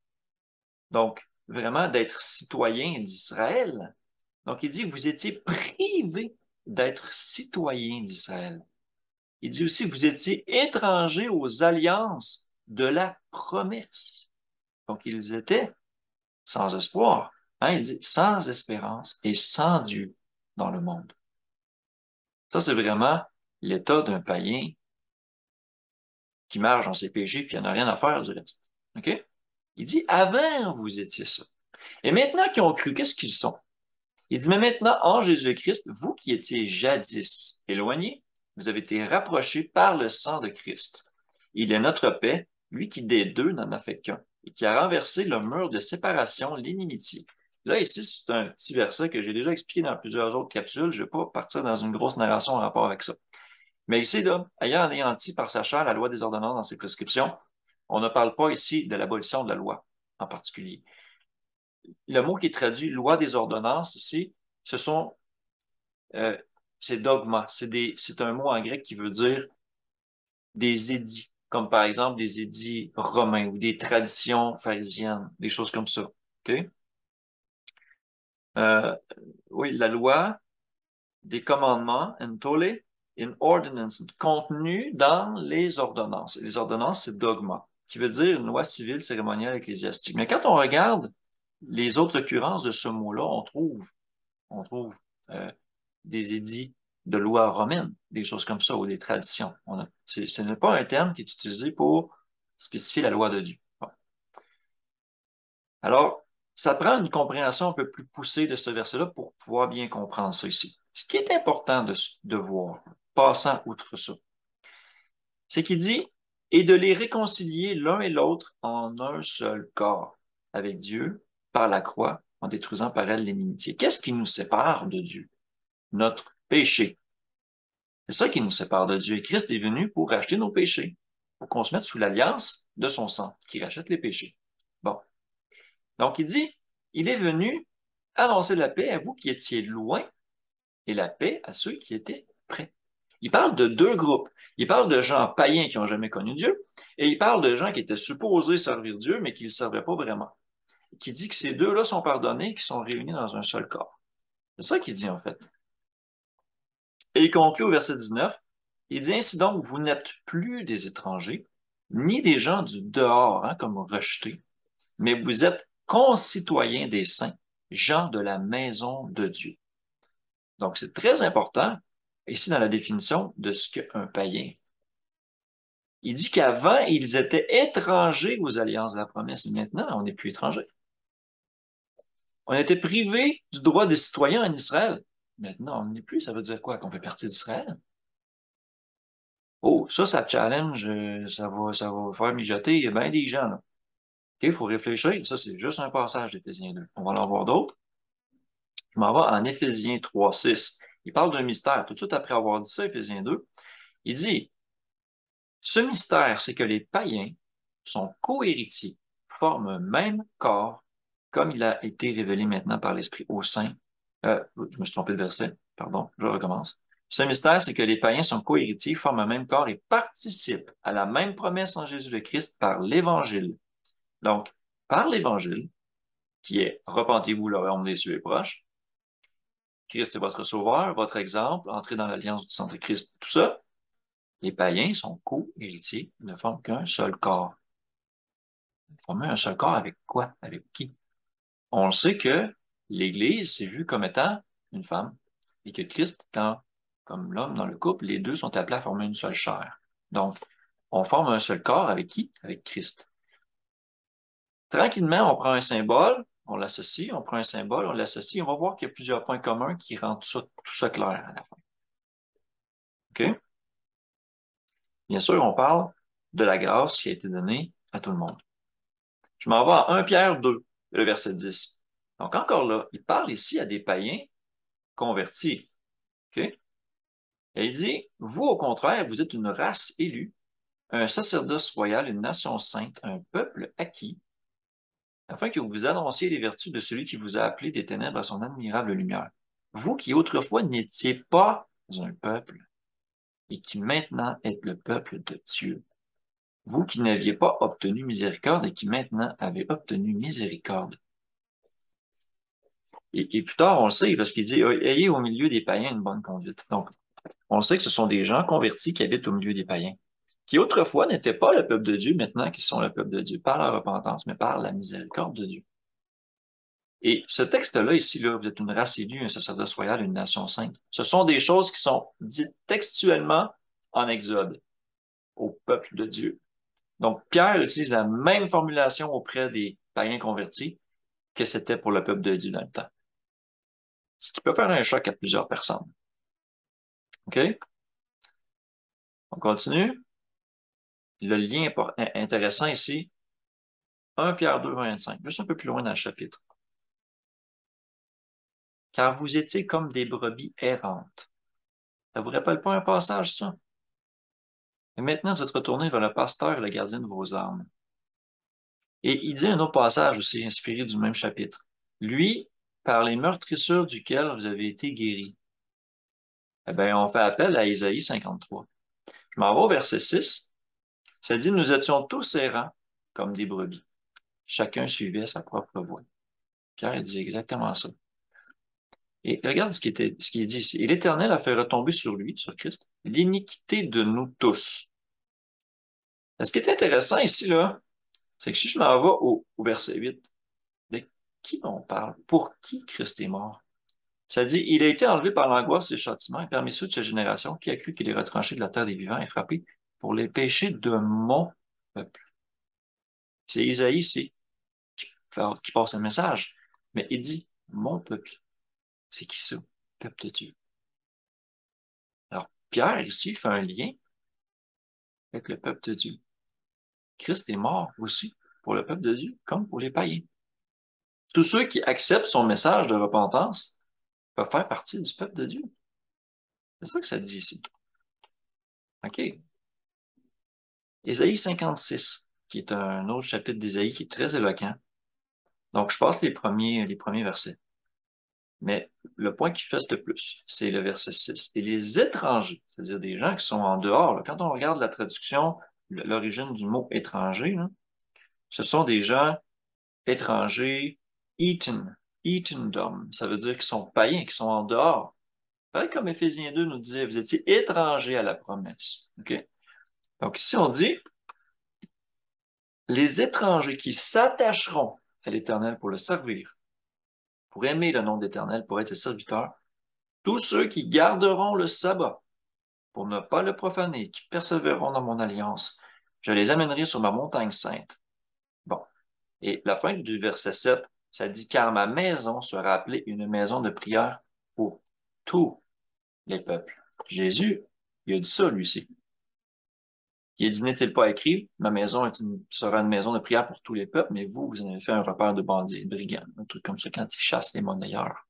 Donc, vraiment d'être citoyen d'Israël. Donc, il dit, vous étiez privés d'être citoyen d'Israël. Il dit aussi, vous étiez étrangers aux alliances de la promesse. Donc, ils étaient sans espoir. Hein, il dit sans espérance et sans Dieu dans le monde. Ça, c'est vraiment l'état d'un païen qui marche dans ses péchés puis il n'a rien à faire du reste. OK? Il dit, avant, vous étiez ça. Et maintenant qu'ils ont cru, qu'est-ce qu'ils sont? Il dit, mais maintenant, en Jésus-Christ, vous qui étiez jadis éloignés, vous avez été rapprochés par le sang de Christ. Il est notre paix, lui qui des deux n'en a fait qu'un, et qui a renversé le mur de séparation, l'inimitié. Là, ici, c'est un petit verset que j'ai déjà expliqué dans plusieurs autres capsules. Je ne vais pas partir dans une grosse narration en rapport avec ça. Mais ici, là, ayant anéanti par sa chair la loi des ordonnances dans ses prescriptions, on ne parle pas ici de l'abolition de la loi en particulier. Le mot qui est traduit loi des ordonnances ici, ce sont c'est dogma. C'est un mot en grec qui veut dire des édits, comme par exemple des édits romains ou des traditions pharisiennes, des choses comme ça. OK? Euh, oui, la loi, des commandements, entole, in ordinance, contenu dans les ordonnances. Les ordonnances, c'est dogma, qui veut dire une loi civile, cérémoniale, ecclésiastique. Mais quand on regarde les autres occurrences de ce mot-là, on trouve des édits de loi romaine, des choses comme ça, ou des traditions. Ce n'est pas un terme qui est utilisé pour spécifier la loi de Dieu. Bon. Alors, ça prend une compréhension un peu plus poussée de ce verset-là pour pouvoir bien comprendre ça ici. Ce qui est important de voir, passant outre ça, c'est qu'il dit, et de les réconcilier l'un et l'autre en un seul corps avec Dieu par la croix, en détruisant par elle l'inimitié. Qu'est-ce qui nous sépare de Dieu? Notre péché. C'est ça qui nous sépare de Dieu. Et Christ est venu pour racheter nos péchés, pour qu'on se mette sous l'alliance de son sang, qui rachète les péchés. Bon. Donc, il dit, il est venu annoncer la paix à vous qui étiez loin et la paix à ceux qui étaient près. Il parle de deux groupes. Il parle de gens païens qui n'ont jamais connu Dieu et il parle de gens qui étaient supposés servir Dieu, mais qui ne le servaient pas vraiment. Qui dit que ces deux-là sont pardonnés, qui sont réunis dans un seul corps. C'est ça qu'il dit en fait. Et il conclut au verset 19. Il dit ainsi donc, vous n'êtes plus des étrangers, ni des gens du dehors, hein, comme rejetés, mais vous êtes concitoyens des saints, gens de la maison de Dieu. Donc, c'est très important, ici dans la définition de ce qu'est un païen. Il dit qu'avant, ils étaient étrangers aux alliances de la promesse, et maintenant, on n'est plus étrangers. On était privés du droit des citoyens en Israël. Maintenant, on n'est plus. Ça veut dire quoi? Qu'on fait partie d'Israël? Oh, ça challenge, ça va faire mijoter bien des gens, là. OK, il faut réfléchir. Ça, c'est juste un passage d'Éphésiens 2. On va en voir d'autres. Je m'en vais en Éphésiens 3, 6. Il parle d'un mystère. Tout de suite après avoir dit ça, Éphésiens 2, il dit, ce mystère, c'est que les païens sont co-héritiers, forment un même corps, comme il a été révélé maintenant par l'Esprit au sein. Je me suis trompé de verset, pardon, je recommence. Ce mystère, c'est que les païens sont co-héritiers, forment un même corps et participent à la même promesse en Jésus le Christ par l'Évangile. Donc, par l'Évangile, qui est repentez-vous, le royaume des cieux est proche, Christ est votre sauveur, votre exemple, entrez dans l'alliance du sang de Christ, tout ça, les païens sont co-héritiers, ils ne forment qu'un seul corps. Former un seul corps avec quoi? Avec qui? On le sait que l'Église s'est vue comme étant une femme et que Christ étant comme l'homme dans le couple, les deux sont appelés à former une seule chair. Donc, on forme un seul corps avec qui? Avec Christ. Tranquillement, on prend un symbole, on l'associe, on prend un symbole, on l'associe, on va voir qu'il y a plusieurs points communs qui rendent tout ça clair à la fin. OK? Bien sûr, on parle de la grâce qui a été donnée à tout le monde. Je m'en vais à 1 Pierre 2, le verset 10. Donc, encore là, il parle ici à des païens convertis. OK? Et il dit, vous, au contraire, vous êtes une race élue, un sacerdoce royal, une nation sainte, un peuple acquis, afin que vous annonciez les vertus de celui qui vous a appelé des ténèbres à son admirable lumière. Vous qui autrefois n'étiez pas un peuple et qui maintenant êtes le peuple de Dieu. Vous qui n'aviez pas obtenu miséricorde et qui maintenant avez obtenu miséricorde. Et plus tard, on le sait, parce qu'il dit, ayez au milieu des païens une bonne conduite. Donc, on sait que ce sont des gens convertis qui habitent au milieu des païens, qui autrefois n'étaient pas le peuple de Dieu, maintenant qui sont le peuple de Dieu, par la repentance, mais par la miséricorde de Dieu. Et ce texte-là, ici, là, vous êtes une race élue, un sacerdoce royal, une nation sainte. Ce sont des choses qui sont dites textuellement en Exode au peuple de Dieu. Donc, Pierre utilise la même formulation auprès des païens convertis que c'était pour le peuple de Dieu dans le temps. Ce qui peut faire un choc à plusieurs personnes. OK? On continue. Le lien intéressant ici, 1 Pierre 2, 25, juste un peu plus loin dans le chapitre. Car vous étiez comme des brebis errantes. Ça vous rappelle pas un passage, ça? Et maintenant, vous êtes retournés vers le pasteur et le gardien de vos âmes. Et il dit un autre passage aussi, inspiré du même chapitre. Lui, par les meurtrissures duquel vous avez été guéris. Eh bien, on fait appel à Isaïe 53. Je m'en vais au verset 6. Ça dit, nous étions tous errants comme des brebis. Chacun suivait sa propre voie. Pierre dit exactement ça. Et regarde ce qui est dit ici. Et l'Éternel a fait retomber sur lui, sur Christ, l'iniquité de nous tous. Ce qui est intéressant ici, là, c'est que si je m'en vais au verset 8, de qui on parle? Pour qui Christ est mort? Ça dit, il a été enlevé par l'angoisse et le châtiment, et parmi ceux de cette génération, qui a cru qu'il est retranché de la terre des vivants et frappé pour les péchés de mon peuple. C'est Isaïe ici qui passe un message, mais il dit, mon peuple. C'est qui ça? Peuple de Dieu. Alors, Pierre ici fait un lien avec le peuple de Dieu. Christ est mort aussi pour le peuple de Dieu, comme pour les païens. Tous ceux qui acceptent son message de repentance peuvent faire partie du peuple de Dieu. C'est ça que ça dit ici. OK. Ésaïe 56, qui est un autre chapitre d'Ésaïe qui est très éloquent. Donc, je passe les premiers versets. Mais le point qui fait le plus, c'est le verset 6. Et les étrangers, c'est-à-dire des gens qui sont en dehors, là, quand on regarde la traduction, l'origine du mot étranger, là, ce sont des gens étrangers, Eton. heathendom. Ça veut dire qu'ils sont païens, qu'ils sont en dehors. Pareil comme Éphésiens 2 nous disait, vous étiez étrangers à la promesse. OK? Donc ici, on dit, les étrangers qui s'attacheront à l'Éternel pour le servir, pour aimer le nom de l'Éternel, pour être ses serviteurs, tous ceux qui garderont le sabbat pour ne pas le profaner, qui persévéreront dans mon alliance, je les amènerai sur ma montagne sainte. Bon. Et la fin du verset 7, ça dit, car ma maison sera appelée une maison de prière pour tous les peuples. Jésus, il a dit ça, lui aussi. Il a dit, n'est-il pas écrit, ma maison sera une maison de prière pour tous les peuples, mais vous en avez fait un repère de bandits, de brigands, un truc comme ça quand ils chassent les monnayeurs.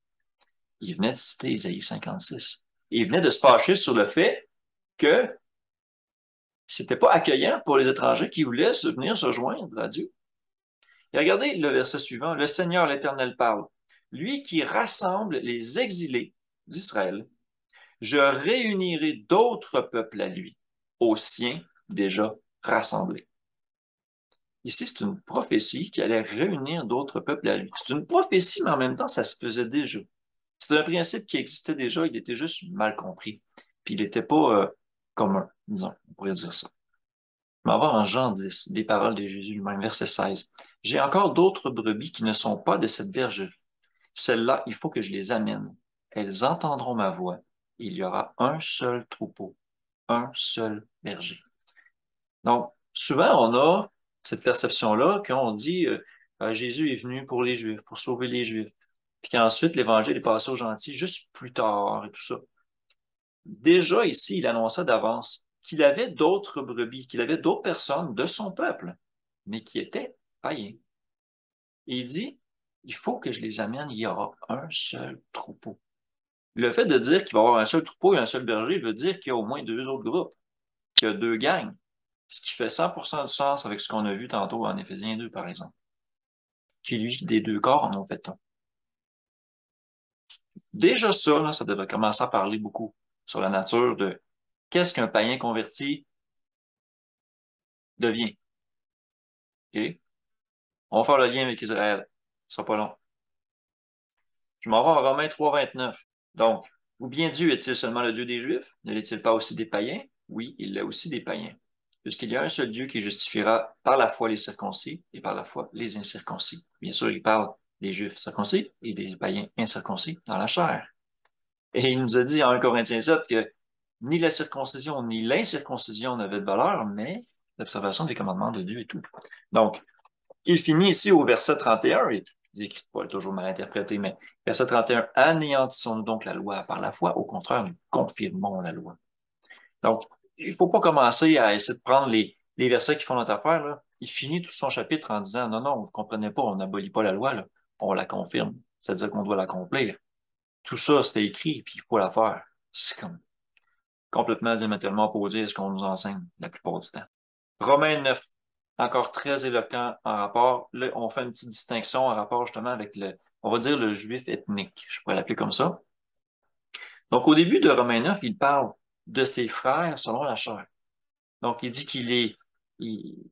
Il venait de citer Isaïe 56. Il venait de se fâcher sur le fait que c'était pas accueillant pour les étrangers qui voulaient venir se joindre à Dieu. Et regardez le verset suivant. Le Seigneur, l'Éternel, parle. Lui qui rassemble les exilés d'Israël, je réunirai d'autres peuples à lui, aux siens déjà rassemblés. Ici, c'est une prophétie qui allait réunir d'autres peuples à lui. C'est une prophétie, mais en même temps, ça se faisait déjà. C'est un principe qui existait déjà, il était juste mal compris. Puis il n'était pas commun, disons, on pourrait dire ça. Mais on va en Jean 10, des paroles de Jésus lui-même, verset 16. J'ai encore d'autres brebis qui ne sont pas de cette bergerie. Celles-là, il faut que je les amène. Elles entendront ma voix. Il y aura un seul troupeau, un seul berger. Donc, souvent, on a cette perception-là quand on dit Jésus est venu pour les Juifs, pour sauver les Juifs. Puis qu'ensuite, l'Évangile est passé aux gentils juste plus tard et tout ça. Déjà ici, il annonça d'avance qu'il avait d'autres brebis, qu'il avait d'autres personnes de son peuple, mais qui étaient païens. Et il dit, il faut que je les amène, il y aura un seul troupeau. Le fait de dire qu'il va y avoir un seul troupeau et un seul berger veut dire qu'il y a au moins deux autres groupes, qu'il y a deux gangs, ce qui fait 100% du sens avec ce qu'on a vu tantôt en Éphésiens 2, par exemple. Qui, lui, des deux corps en ont fait un. Déjà ça, là, ça devrait commencer à parler beaucoup sur la nature de qu'est-ce qu'un païen converti devient. OK? On va faire le lien avec Israël. Ce sera pas long. Je m'en vais en Romains 3, 29. Donc, ou bien Dieu est-il seulement le Dieu des Juifs? Ne l'est-il pas aussi des païens? Oui, il l'est aussi des païens. Puisqu'il y a un seul Dieu qui justifiera par la foi les circoncis et par la foi les incirconcis. Bien sûr, il parle des Juifs circoncis et des païens incirconcis dans la chair. Et il nous a dit en 1 Corinthiens 7 que ni la circoncision ni l'incirconcision n'avaient de valeur, mais l'observation des commandements de Dieu et tout. Donc, il finit ici au verset 31, il est écrit pas toujours mal interprété, mais verset 31, anéantissons-nous donc la loi par la foi, au contraire, nous confirmons la loi. Donc, il ne faut pas commencer à essayer de prendre les versets qui font notre affaire, là. Il finit tout son chapitre en disant, non, non, vous ne comprenez pas, on n'abolit pas la loi, là. On la confirme. C'est-à-dire qu'on doit l'accomplir. Tout ça, c'était écrit, puis il faut la faire. C'est comme complètement diamétralement opposé à ce qu'on nous enseigne la plupart du temps. Romains 9, encore très éloquent en rapport. Là, on fait une petite distinction en rapport justement avec on va dire le juif ethnique, je pourrais l'appeler comme ça. Donc, au début de Romains 9, il parle de ses frères selon la chair. Donc, il dit il,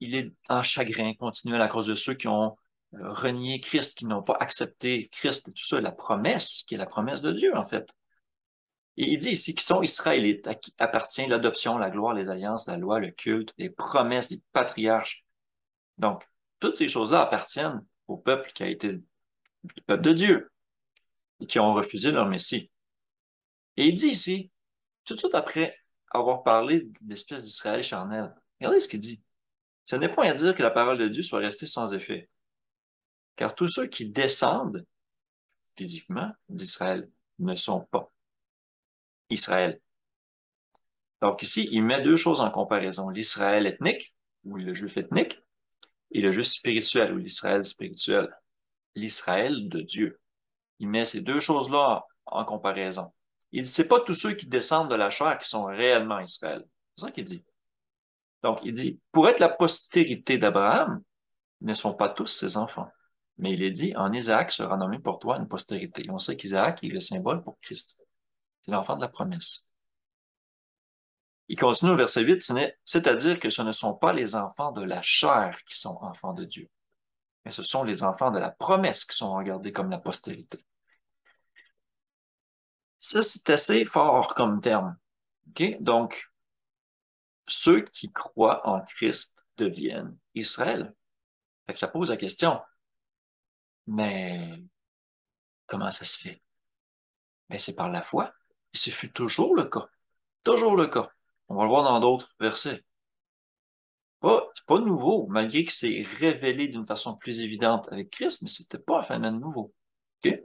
il est en chagrin continuel à cause de ceux qui ont renié Christ, qui n'ont pas accepté Christ et tout ça, la promesse, qui est la promesse de Dieu, en fait. Et il dit ici qu'ils sont israélites, à qui appartient l'adoption, la gloire, les alliances, la loi, le culte, les promesses, les patriarches. Donc, toutes ces choses-là appartiennent au peuple qui a été le peuple de Dieu et qui ont refusé leur Messie. Et il dit ici, tout de suite après avoir parlé de l'espèce d'Israël charnel, regardez ce qu'il dit. Ce n'est point à dire que la parole de Dieu soit restée sans effet, car tous ceux qui descendent physiquement d'Israël ne sont pas Israël. Donc ici, il met deux choses en comparaison, l'Israël ethnique, ou le juif ethnique, et le juif spirituel, ou l'Israël spirituel, l'Israël de Dieu. Il met ces deux choses-là en comparaison. Il dit, c'est pas tous ceux qui descendent de la chair qui sont réellement Israël. C'est ça qu'il dit. Donc, il dit, pour être la postérité d'Abraham, ils ne sont pas tous ses enfants. Mais il est dit, en Isaac sera nommé pour toi une postérité. Et on sait qu'Isaac est le symbole pour Christ. C'est l'enfant de la promesse. Il continue au verset 8, c'est-à-dire que ce ne sont pas les enfants de la chair qui sont enfants de Dieu. mais ce sont les enfants de la promesse qui sont regardés comme la postérité. Ça, c'est assez fort comme terme. OK? Donc, ceux qui croient en Christ deviennent Israël. Fait que ça pose la question, mais comment ça se fait? Ben, c'est par la foi. Et ce fut toujours le cas. Toujours le cas. On va le voir dans d'autres versets. C'est pas nouveau, malgré que c'est révélé d'une façon plus évidente avec Christ, mais c'était pas un phénomène nouveau. OK?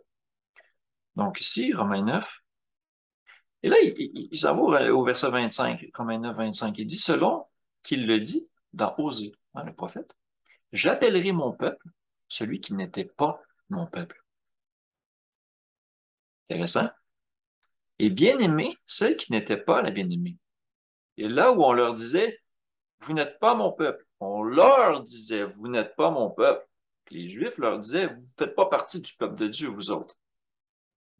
Donc ici, Romains 9. Et là, il s'en va au verset 25, Romains 9, 25. Il dit, selon qu'il le dit dans Osée, hein, le prophète, j'appellerai mon peuple celui qui n'était pas mon peuple. Intéressant. Et bien-aimé, celle qui n'était pas la bien-aimée. Et là où on leur disait, vous n'êtes pas mon peuple, on leur disait, vous n'êtes pas mon peuple. Les Juifs leur disaient, vous ne faites pas partie du peuple de Dieu, vous autres.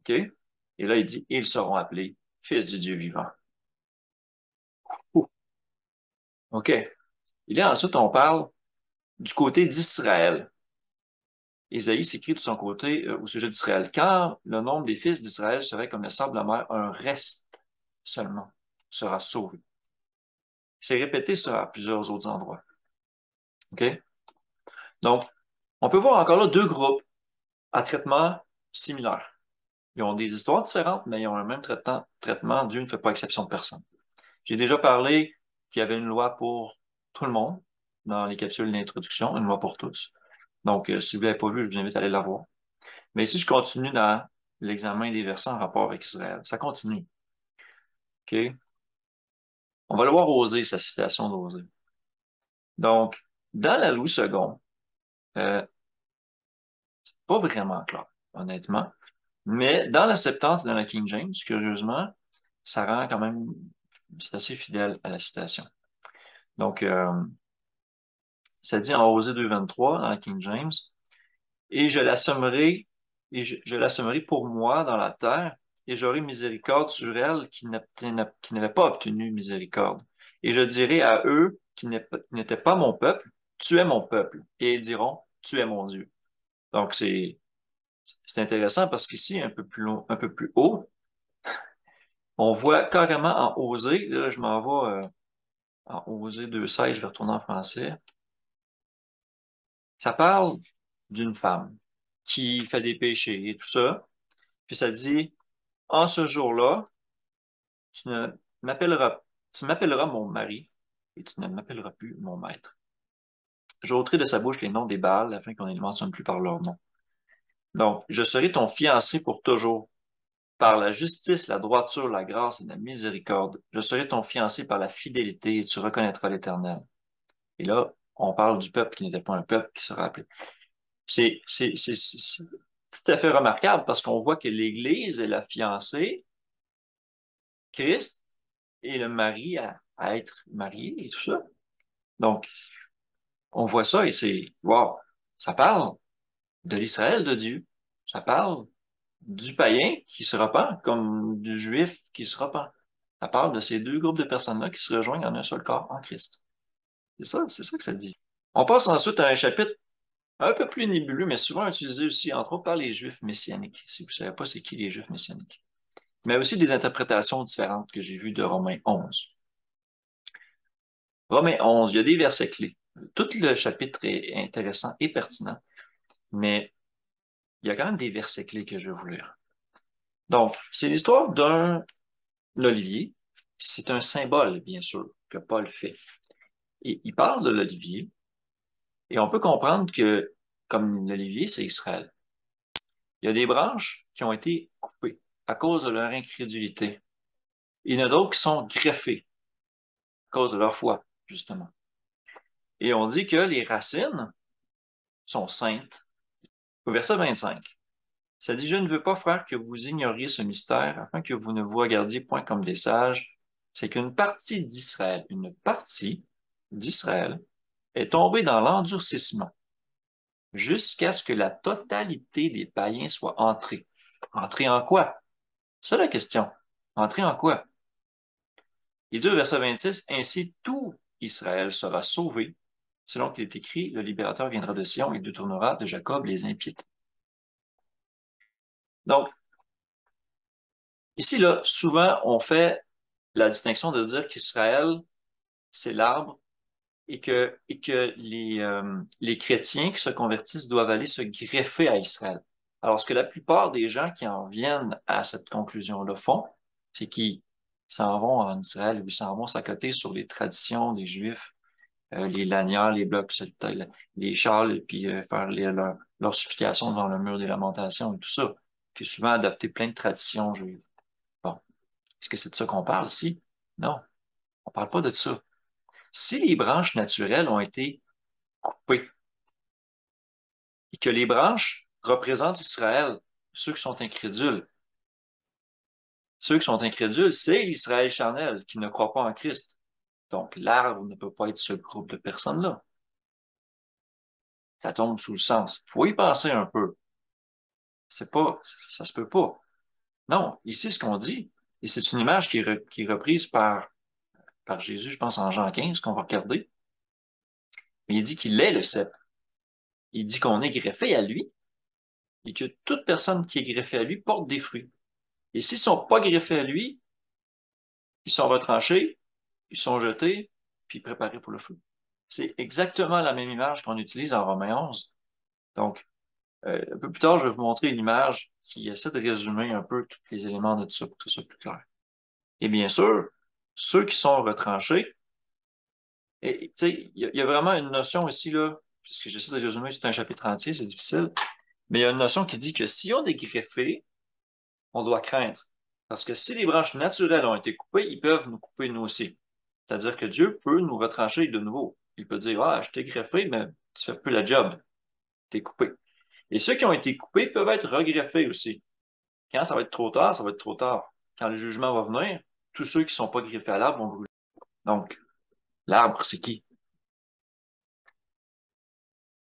OK? Et là, il dit, ils seront appelés fils du Dieu vivant. Ouh. OK. Et là, ensuite, on parle du côté d'Israël. Ésaïe s'écrit de son côté au sujet d'Israël. Car le nombre des fils d'Israël serait comme le sable de la mer, un reste seulement sera sauvé. C'est répété ça à plusieurs autres endroits. OK? Donc, on peut voir encore là deux groupes à traitement similaire. Ils ont des histoires différentes, mais ils ont un même traitement. Dieu ne fait pas exception de personne. J'ai déjà parlé qu'il y avait une loi pour tout le monde dans les capsules d'introduction, une loi pour tous. Donc, si vous ne l'avez pas vu, je vous invite à aller la voir. Mais ici, je continue dans l'examen des versets en rapport avec Israël. Ça continue. OK? On va le voir oser, sa citation d'oser. Donc, dans la Louis II, pas vraiment clair, honnêtement. Mais dans la Septante et dans la King James, curieusement, ça rend quand même, c'est assez fidèle à la citation. Donc, ça dit en Osée 2,23 dans la King James, et je l'assommerai pour moi dans la terre, et j'aurai miséricorde sur elle qui n'avait pas obtenu miséricorde. Et je dirai à eux qui n'étaient pas mon peuple, tu es mon peuple. Et ils diront, tu es mon Dieu. Donc, c'est intéressant parce qu'ici, un peu plus haut, on voit carrément en Osée, là, je m'en vais en Osée 2,16, je vais retourner en français. Ça parle d'une femme qui fait des péchés et tout ça. Puis ça dit, en ce jour-là, tu ne m'appelleras, tu m'appelleras mon mari et tu ne m'appelleras plus mon maître. J'ôterai de sa bouche les noms des Baals afin qu'on ne les mentionne plus par leur nom. Donc, je serai ton fiancé pour toujours. Par la justice, la droiture, la grâce et la miséricorde, je serai ton fiancé par la fidélité et tu reconnaîtras l'Éternel. Et là, on parle du peuple qui n'était pas un peuple qui sera appelé. C'est tout à fait remarquable parce qu'on voit que l'Église est la fiancée, Christ est le mari à être marié et tout ça. Donc, on voit ça et c'est, wow, ça parle de l'Israël de Dieu. Ça parle du païen qui se repent comme du juif qui se repent. Ça parle de ces deux groupes de personnes-là qui se rejoignent en un seul corps en Christ. C'est ça que ça dit. On passe ensuite à un chapitre un peu plus nébuleux, mais souvent utilisé aussi, entre autres, par les Juifs messianiques. Si vous ne savez pas c'est qui les Juifs messianiques. Mais aussi des interprétations différentes que j'ai vues de Romains 11. Romains 11, il y a des versets clés. Tout le chapitre est intéressant et pertinent, mais il y a quand même des versets clés que je vais vous lire. Donc, c'est l'histoire d'un olivier. C'est un symbole, bien sûr, que Paul fait. Et il parle de l'olivier, et on peut comprendre que, comme l'olivier, c'est Israël. Il y a des branches qui ont été coupées à cause de leur incrédulité. Il y en a d'autres qui sont greffées à cause de leur foi, justement. Et on dit que les racines sont saintes. Au verset 25, ça dit, je ne veux pas, frère, que vous ignoriez ce mystère, afin que vous ne vous regardiez point comme des sages. C'est qu'une partie d'Israël, une partie d'Israël est tombée dans l'endurcissement jusqu'à ce que la totalité des païens soit entrée. Entrée en quoi? C'est la question. Entrée en quoi? Il dit au verset 26, ainsi tout Israël sera sauvé selon qu'il est écrit, le libérateur viendra de Sion et détournera de Jacob les impiétés. Donc, ici, là, souvent, on fait la distinction de dire qu'Israël, c'est l'arbre et que les chrétiens qui se convertissent doivent aller se greffer à Israël. Alors, ce que la plupart des gens qui en viennent à cette conclusion-là font, c'est qu'ils s'en vont en Israël, ou ils s'en vont s'accoter sur les traditions des Juifs, les lanières, les blocs, les châles, puis faire leurs supplications devant le mur des lamentations et tout ça. Puis souvent adopter plein de traditions juives. Bon, est-ce que c'est de ça qu'on parle ici? Non, on parle pas de ça. Si les branches naturelles ont été coupées et que les branches représentent Israël, ceux qui sont incrédules, c'est l'Israël charnel qui ne croit pas en Christ. Donc, l'arbre ne peut pas être ce groupe de personnes-là. Ça tombe sous le sens. Faut y penser un peu. C'est pas, ça se peut pas. Non, ici, ce qu'on dit, et c'est une image qui est reprise par Jésus, je pense, en Jean 15, qu'on va regarder, mais il dit qu'il est le cep. Il dit qu'on est greffé à lui et que toute personne qui est greffée à lui porte des fruits. Et s'ils sont pas greffés à lui, ils sont retranchés, ils sont jetés, puis préparés pour le feu. C'est exactement la même image qu'on utilise en Romains 11. Donc, un peu plus tard, je vais vous montrer une image qui essaie de résumer un peu tous les éléments de tout ça pour que ce soit plus clair. Et bien sûr, ceux qui sont retranchés, et tu sais, il y a vraiment une notion ici, là, puisque j'essaie de résumer, c'est un chapitre entier, c'est difficile, mais il y a une notion qui dit que si on est greffé, on doit craindre. Parce que si les branches naturelles ont été coupées, ils peuvent nous couper nous aussi. C'est-à-dire que Dieu peut nous retrancher de nouveau. Il peut dire, ah, je t'ai greffé, mais tu fais plus la job. T'es coupé. Et ceux qui ont été coupés peuvent être regreffés aussi. Quand ça va être trop tard, ça va être trop tard. Quand le jugement va venir, tous ceux qui sont pas greffés à l'arbre vont brûler. Donc, l'arbre, c'est qui?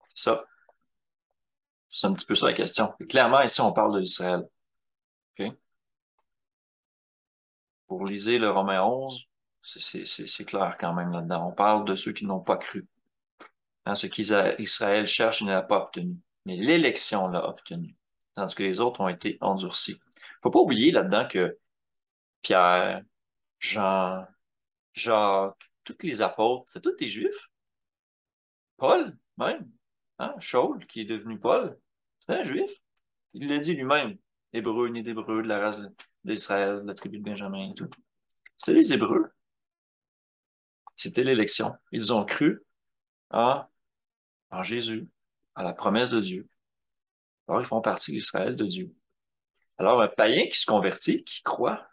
C'est ça. C'est un petit peu ça la question. Et clairement, ici, on parle de l'Israël. OK? Pour liser le Romain 11, c'est clair quand même là-dedans. On parle de ceux qui n'ont pas cru. Hein, ce qu'Israël cherche, il ne l'a pas obtenu. Mais l'élection l'a obtenu. Tandis que les autres ont été endurcis. Faut pas oublier là-dedans que Pierre, Jean, Jacques, tous les apôtres, c'est tous des Juifs. Paul, même. Hein? Shaul, qui est devenu Paul, c'est un Juif. Il l'a dit lui-même. Hébreu, né d'Hébreu, de la race d'Israël, de la tribu de Benjamin et tout. C'était les Hébreux. C'était l'élection. Ils ont cru en, en Jésus, à la promesse de Dieu. Alors, ils font partie de l'Israël de Dieu. Alors, un païen qui se convertit, qui croit,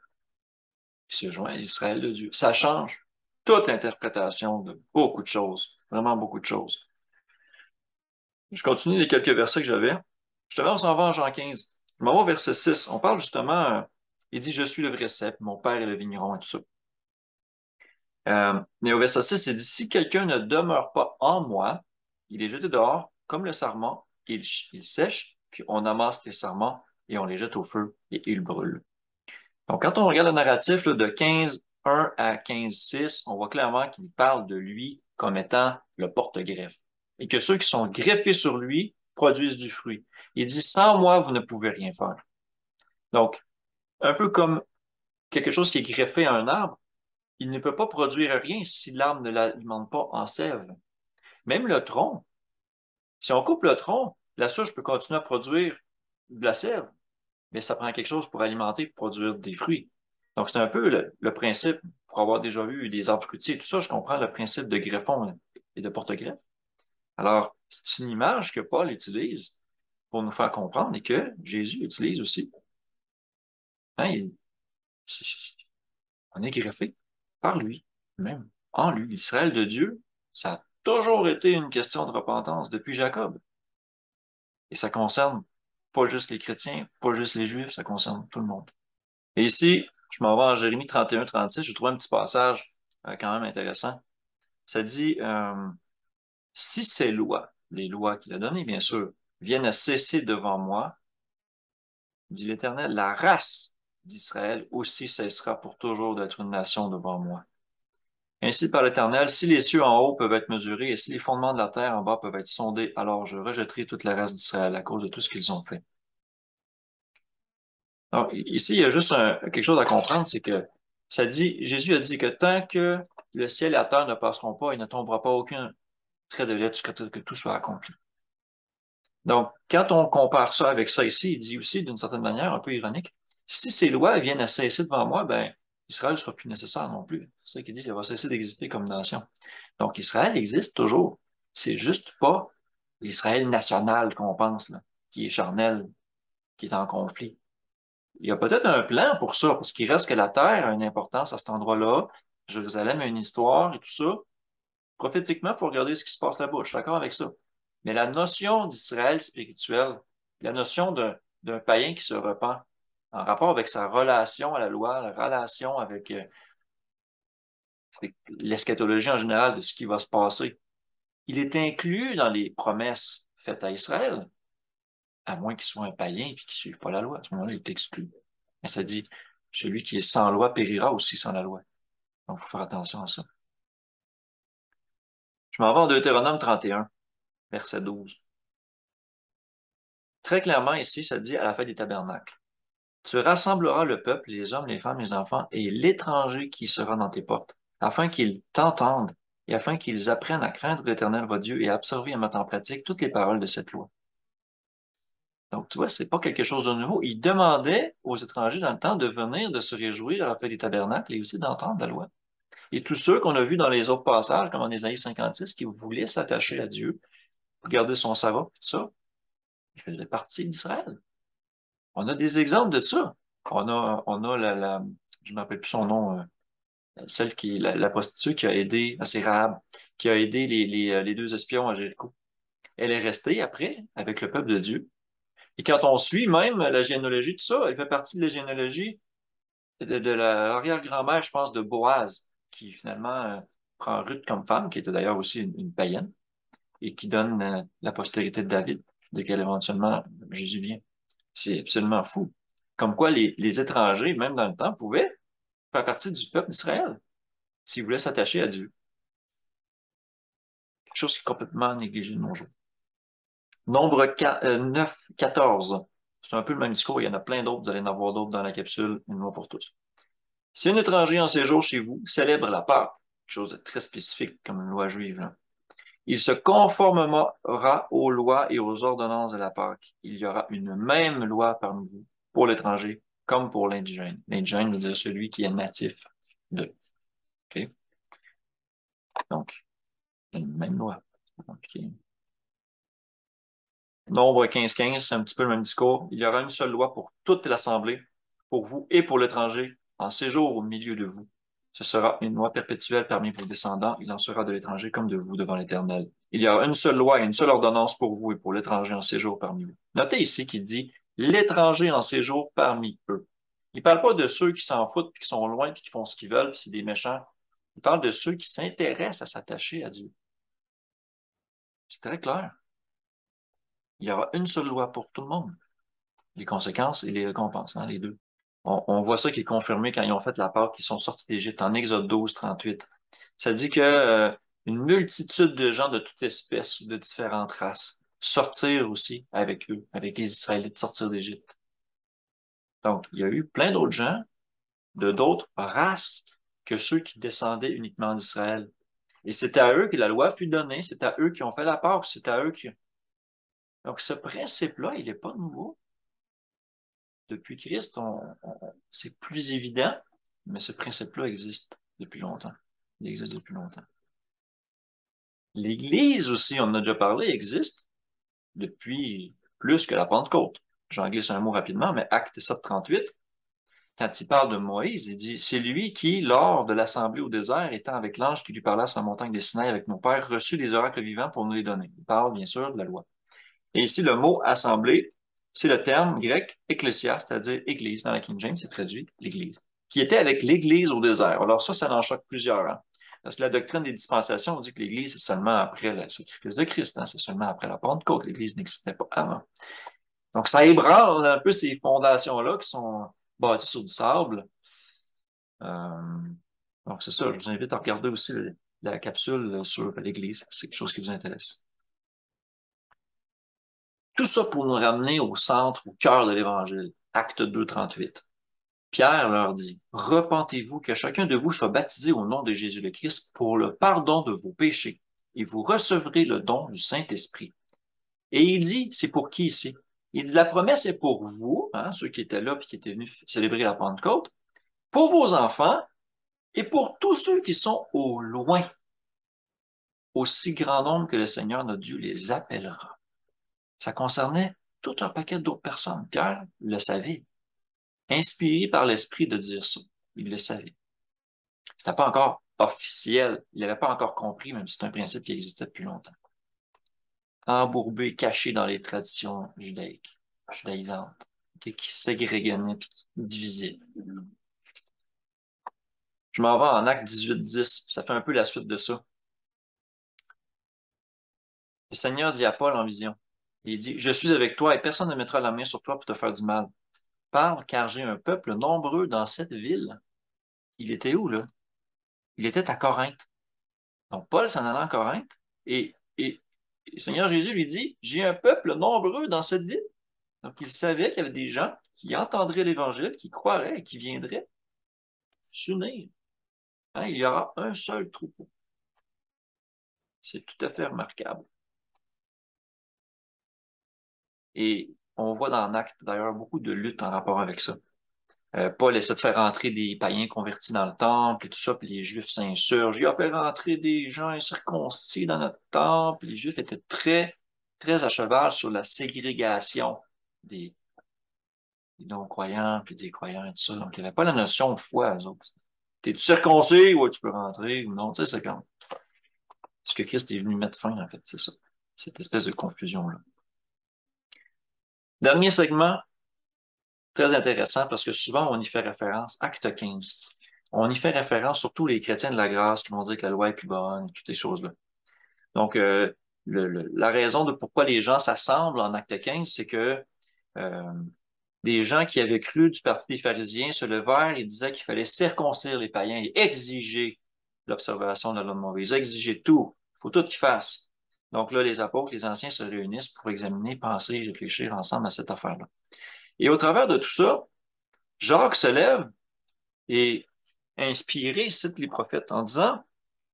qui se joint à l'Israël de Dieu, ça change toute l'interprétation de beaucoup de choses. Vraiment beaucoup de choses. Je continue les quelques versets que j'avais. Justement, on s'en va en Jean 15. Je m'en vais au verset 6. On parle justement, il dit, je suis le vrai cep, mon père est le vigneron et tout ça. Mais au verset 6, il dit, si quelqu'un ne demeure pas en moi, il est jeté dehors, comme le sarment, il sèche, puis on amasse les sarments et on les jette au feu et ils brûlent. Donc, quand on regarde le narratif là, de 15:1 à 15:6, on voit clairement qu'il parle de lui comme étant le porte-greffe et que ceux qui sont greffés sur lui produisent du fruit. Il dit, sans moi, vous ne pouvez rien faire. Donc, un peu comme quelque chose qui est greffé à un arbre, il ne peut pas produire rien si l'arbre ne l'alimente pas en sève. Même le tronc, si on coupe le tronc, la souche peut continuer à produire de la sève, mais ça prend quelque chose pour alimenter, pour produire des fruits. Donc, c'est un peu le principe, pour avoir déjà vu des arbres fruitiers et tout ça, je comprends le principe de greffon et de porte-greffe. Alors, c'est une image que Paul utilise pour nous faire comprendre et que Jésus utilise aussi. Hein, on est greffé par lui, même en lui. L'Israël de Dieu, ça a toujours été une question de repentance depuis Jacob. Et ça concerne pas juste les chrétiens, pas juste les juifs, ça concerne tout le monde. Et ici, je m'en vais en Jérémie 31-36, je trouve un petit passage quand même intéressant. Ça dit, si ces lois, les lois qu'il a données, bien sûr, viennent à cesser devant moi, dit l'Éternel, la race d'Israël aussi cessera pour toujours d'être une nation devant moi. Ainsi par l'Éternel, si les cieux en haut peuvent être mesurés et si les fondements de la terre en bas peuvent être sondés, alors je rejetterai toute la race d'Israël à cause de tout ce qu'ils ont fait. Alors, ici, il y a juste quelque chose à comprendre, c'est que Jésus a dit que tant que le ciel et la terre ne passeront pas, il ne tombera pas aucun trait de lettre jusqu'à ce que tout soit accompli. Donc, quand on compare ça avec ça ici, il dit aussi, d'une certaine manière, un peu ironique, si ces lois viennent à cesser devant moi, ben, Israël ne sera plus nécessaire non plus. C'est ça qu'il dit, il va cesser d'exister comme nation. Donc, Israël existe toujours. C'est juste pas l'Israël national qu'on pense, là, qui est charnel, qui est en conflit. Il y a peut-être un plan pour ça, parce qu'il reste que la terre a une importance à cet endroit-là. Jérusalem a une histoire et tout ça. Prophétiquement, il faut regarder ce qui se passe là-bas. Je suis d'accord avec ça. Mais la notion d'Israël spirituel, la notion d'un païen qui se repent, en rapport avec sa relation à la loi, la relation avec l'eschatologie en général de ce qui va se passer, il est inclus dans les promesses faites à Israël, à moins qu'il soit un païen et qu'il ne suive pas la loi. À ce moment-là, il est exclu. Mais ça dit, celui qui est sans loi périra aussi sans la loi. Donc, il faut faire attention à ça. Je m'en vais en Deutéronome 31, verset 12. Très clairement, ici, ça dit à la fête des tabernacles. Tu rassembleras le peuple, les hommes, les femmes, les enfants et l'étranger qui sera dans tes portes, afin qu'ils t'entendent et afin qu'ils apprennent à craindre l'Éternel votre Dieu et à absorber et à mettre en pratique toutes les paroles de cette loi. Donc, tu vois, c'est pas quelque chose de nouveau. Il demandait aux étrangers dans le temps de venir, de se réjouir à la fête des tabernacles et aussi d'entendre la loi. Et tous ceux qu'on a vus dans les autres passages, comme en Ésaïe 56, qui voulaient s'attacher à Dieu, garder son sabbat, tout ça, ils faisaient partie d'Israël. On a des exemples de ça. On a je ne me rappelle plus son nom, celle qui est la prostituée qui a aidé, c'est Rahab, qui a aidé les deux espions à Jéricho. Elle est restée après avec le peuple de Dieu. Et quand on suit même la généalogie, tout ça, elle fait partie de la généalogie de l'arrière-grand-mère, je pense, de Boaz, qui finalement prend Ruth comme femme, qui était d'ailleurs aussi une païenne, et qui donne la postérité de David, de quel éventuellement Jésus vient. C'est absolument fou. Comme quoi les étrangers, même dans le temps, pouvaient faire partie du peuple d'Israël s'ils voulaient s'attacher à Dieu. Quelque chose qui est complètement négligé de nos jours. Nombre 9, 14. C'est un peu le même discours. Il y en a plein d'autres. Vous allez en avoir d'autres dans la capsule. Une loi pour tous. Si un étranger en séjour chez vous célèbre la Pâque, quelque chose de très spécifique comme une loi juive, là, il se conformera aux lois et aux ordonnances de la Pâque. Il y aura une même loi parmi vous pour l'étranger comme pour l'indigène. L'indigène veut dire celui qui est natif de. OK? Donc, il y a une même loi. Okay. Nombre 15-15, c'est un petit peu le même discours. Il y aura une seule loi pour toute l'assemblée, pour vous et pour l'étranger, en séjour au milieu de vous. Ce sera une loi perpétuelle parmi vos descendants. Il en sera de l'étranger comme de vous devant l'Éternel. Il y aura une seule loi et une seule ordonnance pour vous et pour l'étranger en séjour parmi vous. Notez ici qu'il dit l'étranger en séjour parmi eux. Il ne parle pas de ceux qui s'en foutent, puis qui sont loin, puis qui font ce qu'ils veulent, puis c'est des méchants. Il parle de ceux qui s'intéressent à s'attacher à Dieu. C'est très clair. Il y aura une seule loi pour tout le monde. Les conséquences et les récompenses, hein, les deux. On voit ça qui est confirmé quand ils ont fait la Pâque, qu'ils sont sortis d'Égypte en Exode 12, 38. Ça dit que une multitude de gens de toute espèce, de différentes races, sortirent aussi avec eux, avec les Israélites, sortir d'Égypte. Donc, il y a eu plein d'autres gens de d'autres races que ceux qui descendaient uniquement d'Israël. Et c'est à eux que la loi fut donnée, c'est à eux qui ont fait la Pâque, c'est à eux qui... Donc, ce principe-là, il n'est pas nouveau. Depuis Christ, c'est plus évident, mais ce principe-là existe depuis longtemps. Il existe depuis longtemps. L'Église aussi, on en a déjà parlé, existe depuis plus que la Pentecôte. J'en glisse un mot rapidement, mais Acte 7, 38, quand il parle de Moïse, il dit, c'est lui qui, lors de l'assemblée au désert, étant avec l'ange qui lui parla sur la montagne des Sinaï avec nos pères, reçut des oracles vivants pour nous les donner. Il parle, bien sûr, de la loi. Et ici, le mot assemblée, c'est le terme grec ecclésia, c'est-à-dire église. Dans la King James, c'est traduit l'église, qui était avec l'église au désert. Alors ça en choque plusieurs. Hein? Parce que la doctrine des dispensations, on dit que l'église, c'est seulement après le sacrifice de Christ. Hein? C'est seulement après la Pentecôte. L'église n'existait pas avant. Donc, ça ébranle un peu ces fondations-là qui sont bâties sur du sable. Euh, Donc, c'est ça. Je vous invite à regarder aussi la capsule sur l'Église. C'est quelque chose qui vous intéresse. Tout ça pour nous ramener au centre, au cœur de l'Évangile. Acte 2, 38. Pierre leur dit, repentez-vous, que chacun de vous soit baptisé au nom de Jésus le Christ pour le pardon de vos péchés, et vous recevrez le don du Saint-Esprit. Et il dit, c'est pour qui ici? Il dit, la promesse est pour vous, hein, ceux qui étaient là et qui étaient venus célébrer la Pentecôte, pour vos enfants et pour tous ceux qui sont au loin, aussi grand nombre que le Seigneur notre Dieu les appellera. Ça concernait tout un paquet d'autres personnes. Pierre le savait, inspiré par l'Esprit de dire ça. Il le savait. C'était pas encore officiel. Il n'avait pas encore compris, même si c'est un principe qui existait depuis longtemps. Embourbé, caché dans les traditions judaïques, judaïsantes, qui ségrégaient et qui divisaient. Je m'en vais en Acte 18-10. Ça fait un peu la suite de ça. Le Seigneur dit à Paul en vision. Il dit, je suis avec toi et personne ne mettra la main sur toi pour te faire du mal. Parle, car j'ai un peuple nombreux dans cette ville. Il était où, là? Il était à Corinthe. Donc, Paul s'en allait en Corinthe et le Seigneur Jésus lui dit, j'ai un peuple nombreux dans cette ville. Donc, il savait qu'il y avait des gens qui entendraient l'Évangile, qui croiraient et qui viendraient s'unir. Hein, il y aura un seul troupeau. C'est tout à fait remarquable. Et on voit dans Actes, d'ailleurs, beaucoup de luttes en rapport avec ça. Paul essaie de faire rentrer des païens convertis dans le temple et tout ça, puis les Juifs s'insurgent. Il a fait rentrer des gens incirconcis dans notre temple. Les Juifs étaient très, très à cheval sur la ségrégation des, des non-croyants puis des croyants et tout ça. Donc, il n'y avait pas la notion de foi, eux autres. T'es-tu circoncis? Ouais, tu peux rentrer ou non. Tu sais, c'est comme ce que Christ est venu mettre fin, en fait, c'est ça. Cette espèce de confusion-là. Dernier segment, très intéressant parce que souvent on y fait référence, Acte 15. On y fait référence surtout les chrétiens de la grâce qui vont dire que la loi est plus bonne, toutes ces choses-là. Donc, la raison de pourquoi les gens s'assemblent en Acte 15, c'est que euh, des gens qui avaient cru du parti des pharisiens se levèrent et disaient qu'il fallait circoncire les païens et exiger l'observation de la loi de Moïse, exiger tout, il faut tout qu'ils fassent. Donc là, les apôtres, les anciens se réunissent pour examiner, penser, réfléchir ensemble à cette affaire-là. Et au travers de tout ça, Jacques se lève et, inspiré, cite les prophètes en disant,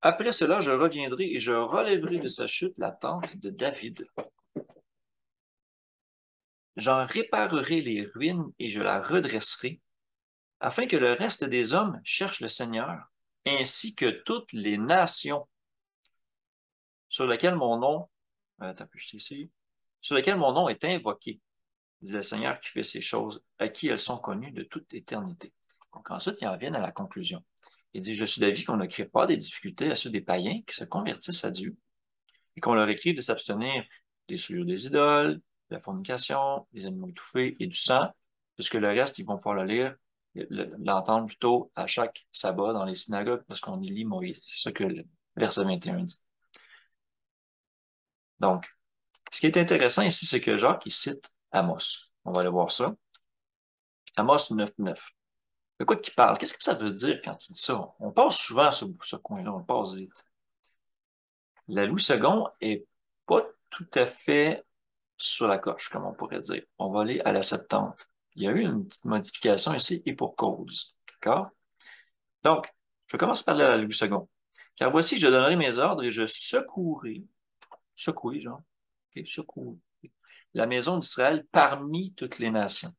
après cela, je reviendrai et je relèverai de sa chute la tente de David. J'en réparerai les ruines et je la redresserai, afin que le reste des hommes cherche le Seigneur, ainsi que toutes les nations sur lesquelles mon nom, sur lesquelles mon nom est invoqué, dit le Seigneur qui fait ces choses, à qui elles sont connues de toute éternité. Donc ensuite, ils en viennent à la conclusion. Il dit, je suis d'avis qu'on ne crée pas des difficultés à ceux des païens qui se convertissent à Dieu et qu'on leur écrit de s'abstenir des souillures des idoles, de la fornication, des animaux étouffés et du sang, puisque le reste, ils vont pouvoir le lire, l'entendre plutôt à chaque sabbat dans les synagogues parce qu'on y lit Moïse. C'est ça que le verset 21 dit. Donc, ce qui est intéressant ici, c'est que Jacques, il cite Amos. On va aller voir ça. Amos 9.9. De quoi qu'il parle? Qu'est-ce que ça veut dire quand il dit ça? On passe souvent ce coin-là, on passe vite. La Louis II est pas tout à fait sur la coche, comme on pourrait dire. On va aller à la Septante. Il y a eu une petite modification ici et pour cause. D'accord? Donc, je commence par la Louis II. Car voici, je donnerai mes ordres et je secouer, genre, okay, secouer la maison d'Israël parmi toutes les nations.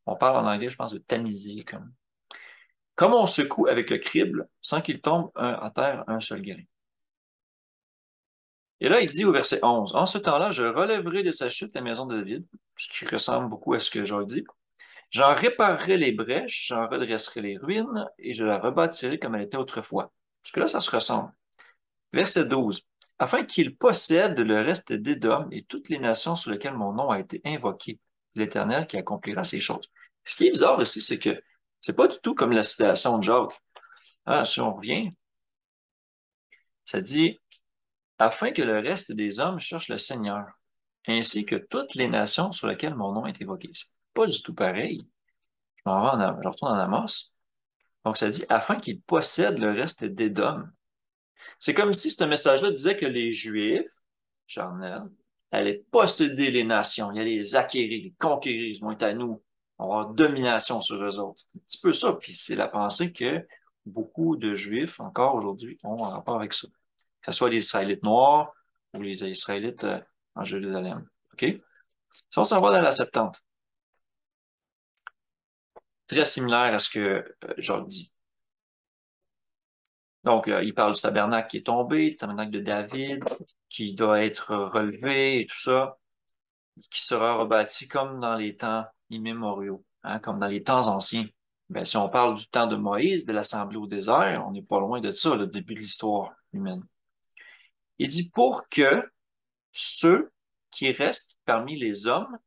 On parle en anglais, je pense, de tamiser, comme on secoue avec le crible sans qu'il tombe à terre un seul grain. Et là, il dit au verset 11, en ce temps-là, je relèverai de sa chute la maison de David, ce qui ressemble beaucoup à ce que j'ai dit. J'en réparerai les brèches, j'en redresserai les ruines, et je la rebâtirai comme elle était autrefois. Jusque-là, ça se ressemble. Verset 12, afin qu'il possède le reste d'Édom et toutes les nations sur lesquelles mon nom a été invoqué, l'Éternel qui accomplira ces choses. Ce qui est bizarre ici, c'est que c'est pas du tout comme la citation de Jacques. Ah, si on revient, ça dit, afin que le reste des hommes cherche le Seigneur, ainsi que toutes les nations sur lesquelles mon nom est évoqué. C'est pas du tout pareil. Je retourne en Amos. Donc, ça dit, afin qu'ils possèdent le reste d'Édom. C'est comme si ce message-là disait que les Juifs, charnels, allaient posséder les nations, ils allaient les acquérir, les conquérir, ils vont être à nous, on va avoir domination sur eux autres. C'est un petit peu ça, puis c'est la pensée que beaucoup de Juifs, encore aujourd'hui, ont en rapport avec ça. Que ce soit les Israélites noirs ou les Israélites en Jérusalem. OK? Si on s'en va dans la Septante, très similaire à ce que Jacques dit. Donc, il parle du tabernacle qui est tombé, le tabernacle de David, qui doit être relevé et tout ça, qui sera rebâti comme dans les temps immémoriaux, hein, comme dans les temps anciens. Ben, si on parle du temps de Moïse, de l'Assemblée au désert, on n'est pas loin de ça, le début de l'histoire humaine. Il dit pour que ceux qui restent parmi les hommes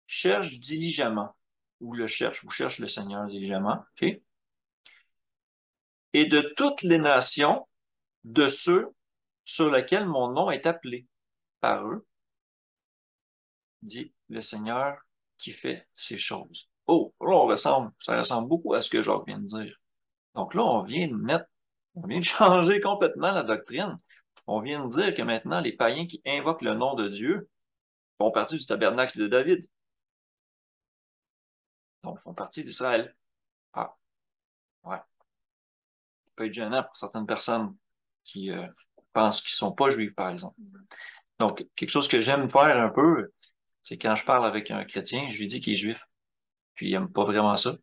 cherchent diligemment, ou cherchent le Seigneur diligemment, OK? Et de toutes les nations, de ceux sur lesquels mon nom est appelé par eux, dit le Seigneur qui fait ces choses. Oh, là, ça ressemble beaucoup à ce que Jacques vient de dire. Donc là, on vient de changer complètement la doctrine. On vient de dire que maintenant, les païens qui invoquent le nom de Dieu font partie du tabernacle de David. Donc, font partie d'Israël. Ah, ouais. Ça peut être gênant pour certaines personnes qui pensent qu'ils sont pas juifs, par exemple. Donc, quelque chose que j'aime faire un peu, c'est quand je parle avec un chrétien, je lui dis qu'il est juif, puis il aime pas vraiment ça.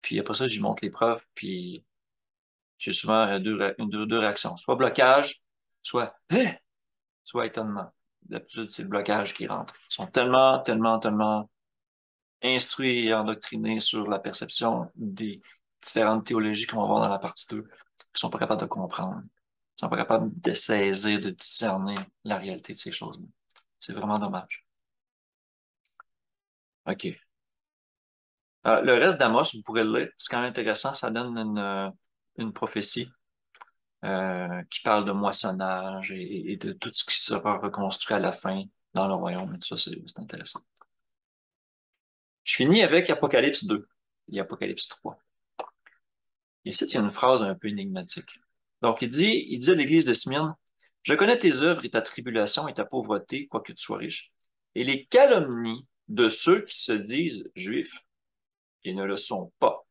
Puis après ça, je lui montre les preuves, puis j'ai souvent deux réactions. Soit blocage, soit hein? Soit étonnement. D'habitude, c'est le blocage qui rentre. Ils sont tellement instruits et endoctrinés sur la perception des différentes théologies qu'on va voir dans la partie 2, qu'ils sont pas capables de comprendre. Ils sont pas capables de saisir, de discerner la réalité de ces choses-là. C'est vraiment dommage. OK. Le reste d'Amos, vous pourrez le lire. C'est quand même intéressant. Ça donne une prophétie qui parle de moissonnage et de tout ce qui sera reconstruit à la fin dans le royaume. Et tout ça, c'est intéressant. Je finis avec Apocalypse 2 et Apocalypse 3. Ici, il y a une phrase un peu énigmatique. Donc, il dit à l'église de Smyrne, je connais tes œuvres et ta tribulation et ta pauvreté, quoique tu sois riche, et les calomnies de ceux qui se disent juifs et ne le sont pas,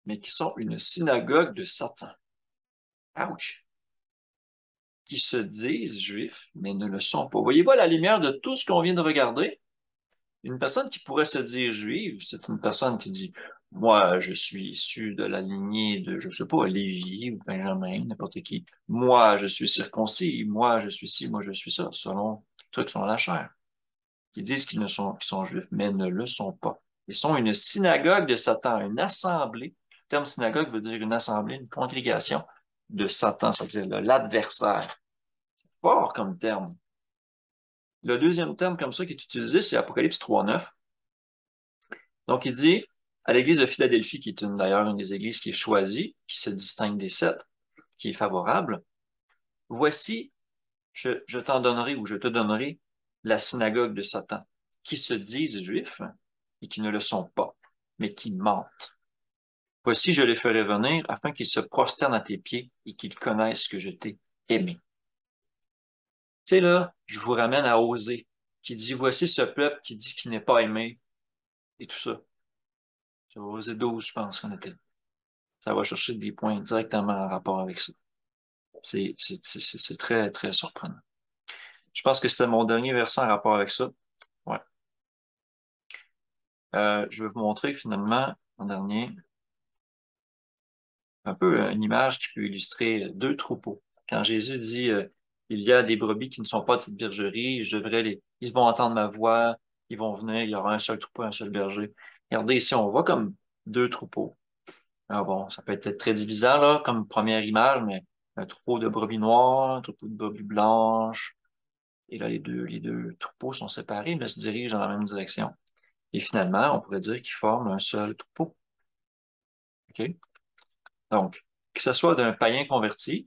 mais qui sont une synagogue de Satan. Ouch! Qui se disent juifs, mais ne le sont pas. Voyez-vous, à la lumière de tout ce qu'on vient de regarder, une personne qui pourrait se dire juive, c'est une personne qui dit, moi, je suis issu de la lignée de, je sais pas, Lévi ou Benjamin, n'importe qui. Moi, je suis circoncis. Moi, je suis ci, moi, je suis ça, selon les trucs sur la chair. Qui disent qu'ils sont juifs, mais ne le sont pas. Ils sont une synagogue de Satan, une assemblée. Le terme synagogue veut dire une assemblée, une congrégation de Satan, c'est-à-dire l'adversaire. Fort comme terme. Le deuxième terme comme ça qui est utilisé, c'est Apocalypse 3:9. Donc, il dit à l'église de Philadelphie, qui est d'ailleurs une des églises qui est choisie, qui se distingue des sept, qui est favorable, voici, je t'en donnerai ou je te donnerai la synagogue de Satan, qui se disent juifs et qui ne le sont pas, mais qui mentent. Voici, je les ferai venir afin qu'ils se prosternent à tes pieds et qu'ils connaissent que je t'ai aimé. Tu sais, là, je vous ramène à Osée, qui dit, voici ce peuple qui dit qu'il n'est pas aimé, et tout ça. C'est Osée 12, je pense qu'on était. Ça va chercher des points directement en rapport avec ça. C'est très, très surprenant. Je pense que c'était mon dernier verset en rapport avec ça. Ouais. Je vais vous montrer finalement, en dernier, un peu une image qui peut illustrer deux troupeaux. Quand Jésus dit, il y a des brebis qui ne sont pas de cette bergerie, ils vont entendre ma voix, ils vont venir, il y aura un seul troupeau, un seul berger. Regardez ici, on voit comme deux troupeaux. Ah bon, ça peut être très divisant, là, comme première image, mais un troupeau de brebis noires, un troupeau de brebis blanches. Et là, les deux troupeaux sont séparés, mais se dirigent dans la même direction. Et finalement, on pourrait dire qu'ils forment un seul troupeau. OK? Donc, que ce soit d'un païen converti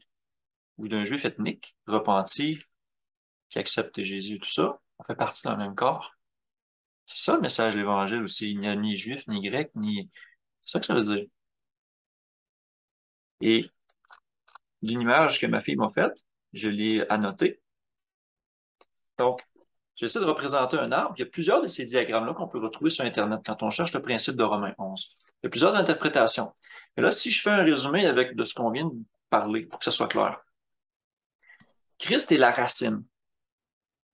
ou d'un juif ethnique, repenti, qui accepte Jésus et tout ça, on fait partie d'un même corps. C'est ça le message de l'Évangile aussi. Il n'y a ni juif, ni grec, ni... C'est ça que ça veut dire. Et d'une image que ma fille m'a faite, je l'ai annotée. Donc, j'essaie de représenter un arbre. Il y a plusieurs de ces diagrammes-là qu'on peut retrouver sur Internet quand on cherche le principe de Romains 11. Il y a plusieurs interprétations. Et là, si je fais un résumé avec de ce qu'on vient de parler, pour que ce soit clair. Christ est la racine.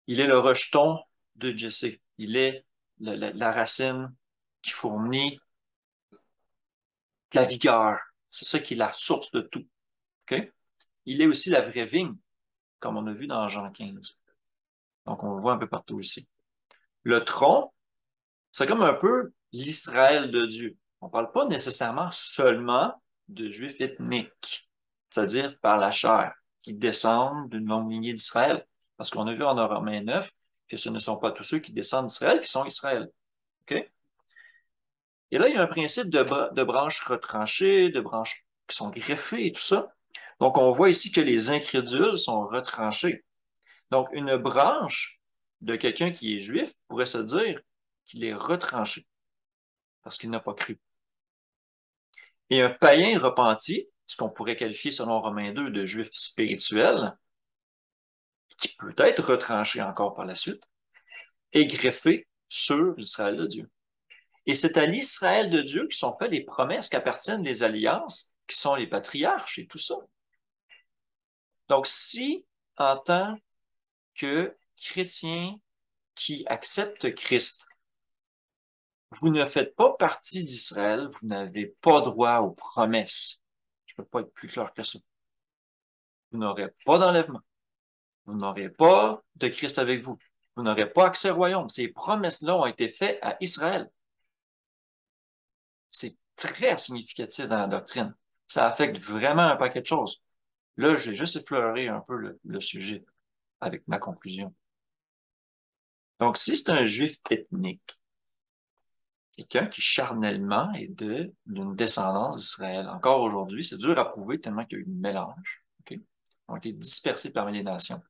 Il est le rejeton de Jessé. Il est la racine qui fournit de la vigueur. C'est ça qui est la source de tout. OK? Il est aussi la vraie vigne, comme on a vu dans Jean 15. Donc, on le voit un peu partout ici. Le tronc, c'est comme un peu l'Israël de Dieu. On ne parle pas nécessairement seulement de Juifs ethniques, c'est-à-dire par la chair, qui descendent d'une longue lignée d'Israël. Parce qu'on a vu en Romains 9 que ce ne sont pas tous ceux qui descendent d'Israël qui sont Israël. OK? Et là, il y a un principe de branches retranchées, de branches qui sont greffées et tout ça. Donc, on voit ici que les incrédules sont retranchés. Donc, une branche de quelqu'un qui est juif pourrait se dire qu'il est retranché parce qu'il n'a pas cru. Et un païen repenti, ce qu'on pourrait qualifier selon Romains 2 de juif spirituel, qui peut être retranché encore par la suite, est greffé sur l'Israël de Dieu. Et c'est à l'Israël de Dieu qui sont faites les promesses qu'appartiennent les alliances, qui sont les patriarches et tout ça. Donc, si, en tant que chrétien qui accepte Christ, vous ne faites pas partie d'Israël, vous n'avez pas droit aux promesses. Je ne peux pas être plus clair que ça. Vous n'aurez pas d'enlèvement. Vous n'aurez pas de Christ avec vous. Vous n'aurez pas accès au royaume. Ces promesses-là ont été faites à Israël. C'est très significatif dans la doctrine. Ça affecte vraiment un paquet de choses. Là, j'ai juste effleuré un peu le sujet avec ma conclusion. Donc, si c'est un juif ethnique, quelqu'un qui charnellement est d'une descendance d'Israël, encore aujourd'hui, c'est dur à prouver tellement qu'il y a eu un mélange, OK? Ils ont été dispersés parmi les nations.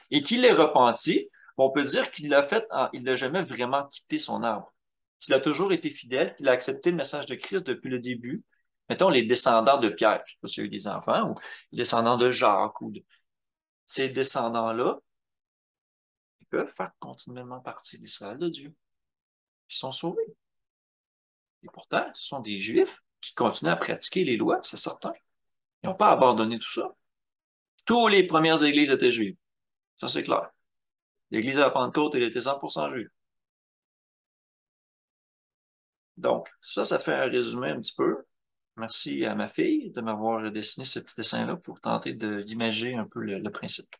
Et qu'il est repenti, on peut dire qu'il l'a fait, il n'a jamais vraiment quitté son arbre. Qu'il a toujours été fidèle, qu'il a accepté le message de Christ depuis le début. Mettons les descendants de Pierre, je ne sais pas s'il y a eu des enfants, ou les descendants de Jacques, ces descendants-là, ils peuvent faire continuellement partie d'Israël de Dieu. Ils sont sauvés. Et pourtant, ce sont des Juifs qui continuent à pratiquer les lois, c'est certain. Ils n'ont pas abandonné tout ça. Toutes les premières églises étaient juives. Ça, c'est clair. L'église de la Pentecôte, elle était 100% juive. Donc, ça fait un résumé un petit peu. Merci à ma fille de m'avoir dessiné ce petit dessin-là pour tenter d'imager un peu le principe.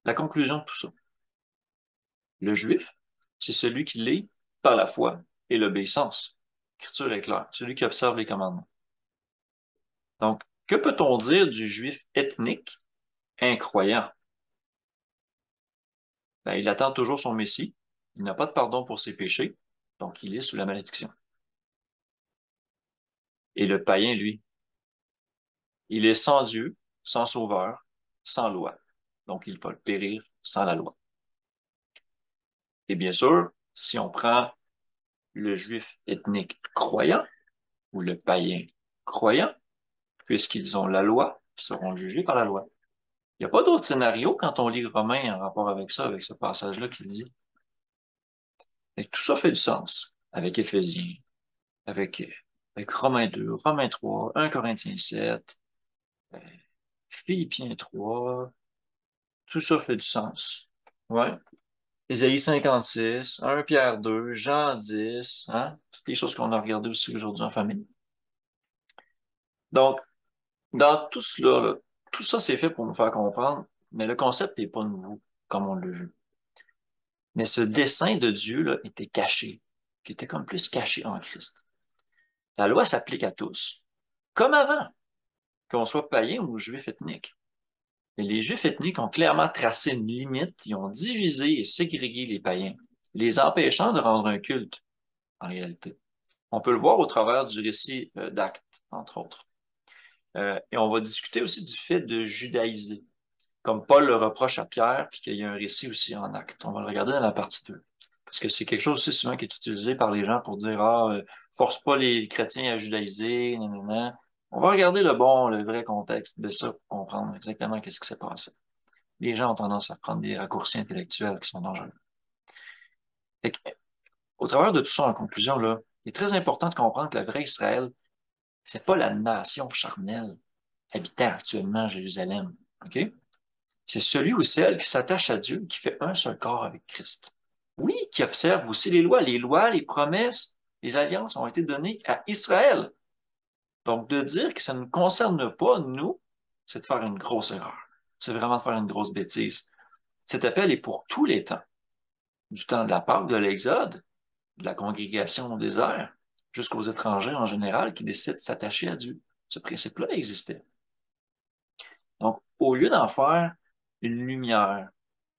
La conclusion de tout ça. Le juif, c'est celui qui l'est par la foi et l'obéissance. L'écriture est claire, celui qui observe les commandements. Donc, que peut-on dire du juif ethnique incroyant? Ben, il attend toujours son Messie, il n'a pas de pardon pour ses péchés, donc il est sous la malédiction. Et le païen, lui, il est sans Dieu, sans sauveur, sans loi. Donc il va périr sans la loi. Et bien sûr, si on prend le juif ethnique croyant ou le païen croyant, puisqu'ils ont la loi, ils seront jugés par la loi. Il n'y a pas d'autre scénario quand on lit Romains en rapport avec ça, avec ce passage-là qui dit. Et tout ça fait du sens avec Éphésiens, avec, avec Romains 2, Romains 3, 1 Corinthiens 7, euh, Philippiens 3, tout ça fait du sens. Ouais. Ésaïe 56, 1 Pierre 2, Jean 10, hein? Toutes les choses qu'on a regardées aussi aujourd'hui en famille. Donc, dans tout cela, là, tout ça, c'est fait pour nous faire comprendre, mais le concept n'est pas nouveau, comme on l'a vu. Mais ce dessein de Dieu, là, était caché, qui était comme plus caché en Christ. La loi s'applique à tous, comme avant, qu'on soit païen ou juif ethnique. Et les Juifs ethniques ont clairement tracé une limite, ils ont divisé et ségrégué les païens, les empêchant de rendre un culte, en réalité. On peut le voir au travers du récit d'Actes, entre autres. Et on va discuter aussi du fait de judaïser, comme Paul le reproche à Pierre, puis qu'il y a un récit aussi en Actes. On va le regarder dans la partie 2. Parce que c'est quelque chose aussi souvent qui est utilisé par les gens pour dire, ah, force pas les chrétiens à judaïser, nanana. On va regarder le vrai contexte de ça pour comprendre exactement qu'est-ce qui s'est passé. Les gens ont tendance à prendre des raccourcis intellectuels qui sont dangereux. Fait que, au travers de tout ça, en conclusion, là, il est très important de comprendre que le vrai Israël, c'est pas la nation charnelle habitant actuellement à Jérusalem. OK? C'est celui ou celle qui s'attache à Dieu, qui fait un seul corps avec Christ. Oui, qui observe aussi les lois. Les lois, les promesses, les alliances ont été données à Israël. Donc, de dire que ça ne nous concerne pas, nous, c'est de faire une grosse erreur. C'est vraiment de faire une grosse bêtise. Cet appel est pour tous les temps, du temps de la Pâque, de l'Exode, de la congrégation au désert, jusqu'aux étrangers en général qui décident de s'attacher à Dieu. Ce principe-là existait. Donc, au lieu d'en faire une lumière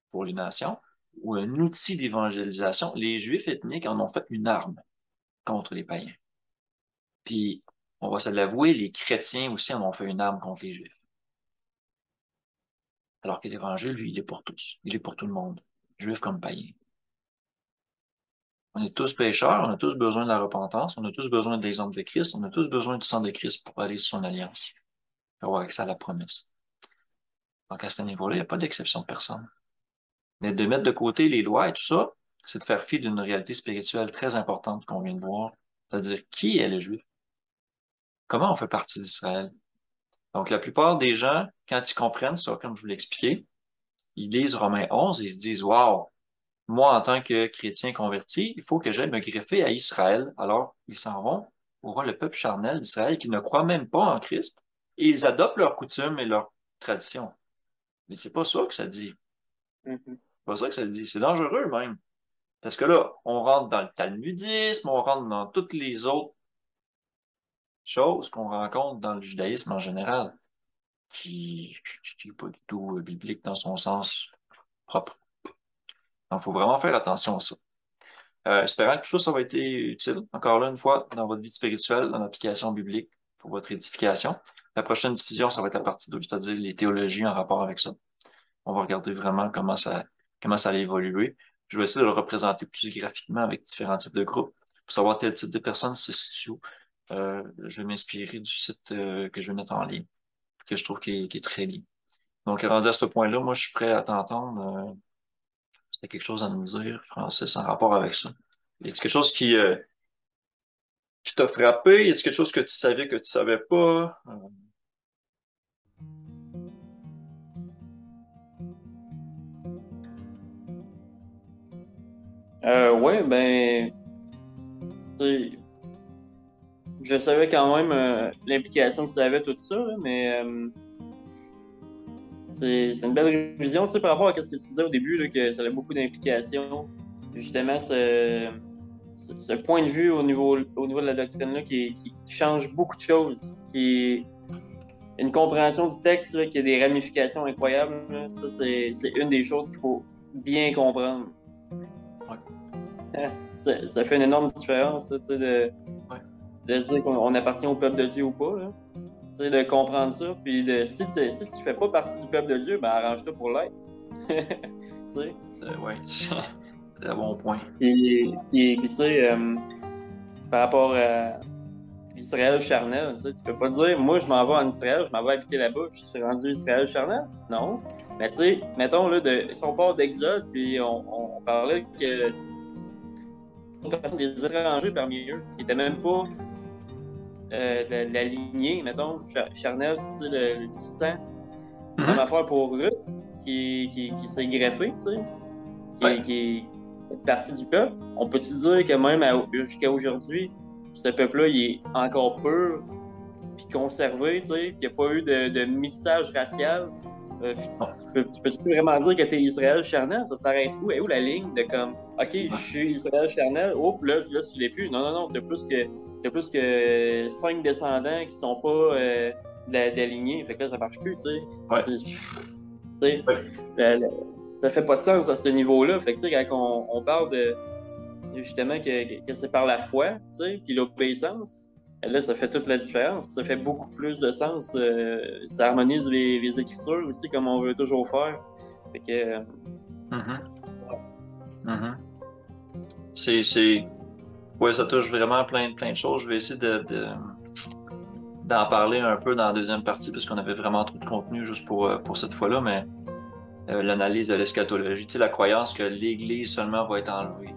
pour les nations ou un outil d'évangélisation, les Juifs ethniques en ont fait une arme contre les païens. Puis, on va se l'avouer, les chrétiens aussi en ont fait une arme contre les Juifs. Alors que l'Évangile, lui, il est pour tous. Il est pour tout le monde, Juifs comme païens. On est tous pécheurs, on a tous besoin de la repentance, on a tous besoin de l'exemple de Christ, on a tous besoin du sang de Christ pour aller sur son alliance, pour avoir accès à la promesse. Donc, à ce niveau-là, il n'y a pas d'exception de personne. Mais de mettre de côté les lois et tout ça, c'est de faire fi d'une réalité spirituelle très importante qu'on vient de voir, c'est-à-dire qui est le Juif? Comment on fait partie d'Israël? Donc, la plupart des gens, quand ils comprennent ça, comme je vous l'ai expliqué, ils lisent Romains 11 et ils se disent, Waouh, moi, en tant que chrétien converti, il faut que j'aille me greffer à Israël. Alors, ils s'en vont pour voir le peuple charnel d'Israël qui ne croit même pas en Christ et ils adoptent leurs coutumes et leurs traditions. Mais c'est pas ça que ça dit. Mhm. C'est pas ça que ça dit. C'est dangereux même. Parce que là, on rentre dans le talmudisme, on rentre dans toutes les autres choses qu'on rencontre dans le judaïsme en général, qui n'est pas du tout biblique dans son sens propre. Donc, il faut vraiment faire attention à ça. Espérant que tout ça, ça va être utile, encore là, une fois, dans votre vie spirituelle, dans l'application biblique pour votre édification. La prochaine diffusion, ça va être la partie 2, c'est-à-dire les théologies en rapport avec ça. On va regarder vraiment comment ça a évolué. Je vais essayer de le représenter plus graphiquement avec différents types de groupes pour savoir quel type de personnes se situe où. Je vais m'inspirer du site que je vais mettre en ligne, que je trouve qui est très lié. Donc, rendu à ce point-là, moi, je suis prêt à t'entendre. Si tu as quelque chose à nous dire, Francis, en rapport avec ça. Y a quelque chose qui t'a frappé? Y a quelque chose que tu savais que tu savais pas? Ouais, ben, tu sais, je savais quand même l'implication que ça avait, tout ça, là, mais c'est une belle révision, tu sais, par rapport à ce que tu disais au début, là, que ça avait beaucoup d'implications. Justement, ce point de vue au niveau de la doctrine là, qui change beaucoup de choses, qui est une compréhension du texte là, qui a des ramifications incroyables. Là. Ça, c'est une des choses qu'il faut bien comprendre. Ouais, Ça fait une énorme différence, ça, tu sais, ouais, de se dire qu'on appartient au peuple de Dieu ou pas. Là. Tu sais, de comprendre ça. Puis si tu fais pas partie du peuple de Dieu, ben arrange-toi pour l'être. Tu sais. ouais. C'est un bon point. Puis, tu sais, par rapport à l'Israël charnel, tu peux pas dire, moi, je m'en vais en Israël, je m'en vais habiter là-bas, je suis rendu Israël charnel. Non. Mais tu sais, mettons, là, si on part d'Exode, puis on parlait que des étrangers parmi eux, qui n'étaient même pas la lignée, mettons, charnel, tu sais, le sang. Même Mhm. affaire pour Ruth, qui s'est greffé, tu sais, Ouais, qui est partie du peuple. On peut-tu dire que même jusqu'à aujourd'hui, ce peuple-là, il est encore pur, puis conservé, tu sais, qu'il n'y a pas eu de mixage racial. non, Tu peux-tu vraiment dire que t'es Israël charnel? Ça s'arrête où? Et où la ligne de comme, OK, je ouais, suis Israël charnel, oh, là, tu l'es plus. Non, non, non, t'as plus que 5 descendants qui sont pas de la lignée. Fait que là, ça marche plus, tu sais. ouais, Tu sais, ouais. ça fait pas de sens à ce niveau-là. Fait que, tu sais, quand on parle de, justement, que c'est par la foi, tu sais, puis l'obéissance, là, ça fait toute la différence. Ça fait beaucoup plus de sens. Ça harmonise les écritures aussi, comme on veut toujours faire. Fait que, Mhm, mhm. Ouais, ça touche vraiment plein de choses. Je vais essayer d'en parler un peu dans la deuxième partie, parce qu'on avait vraiment trop de contenu juste pour cette fois-là, mais l'analyse de l'eschatologie, tu sais, la croyance que l'Église seulement va être enlevée,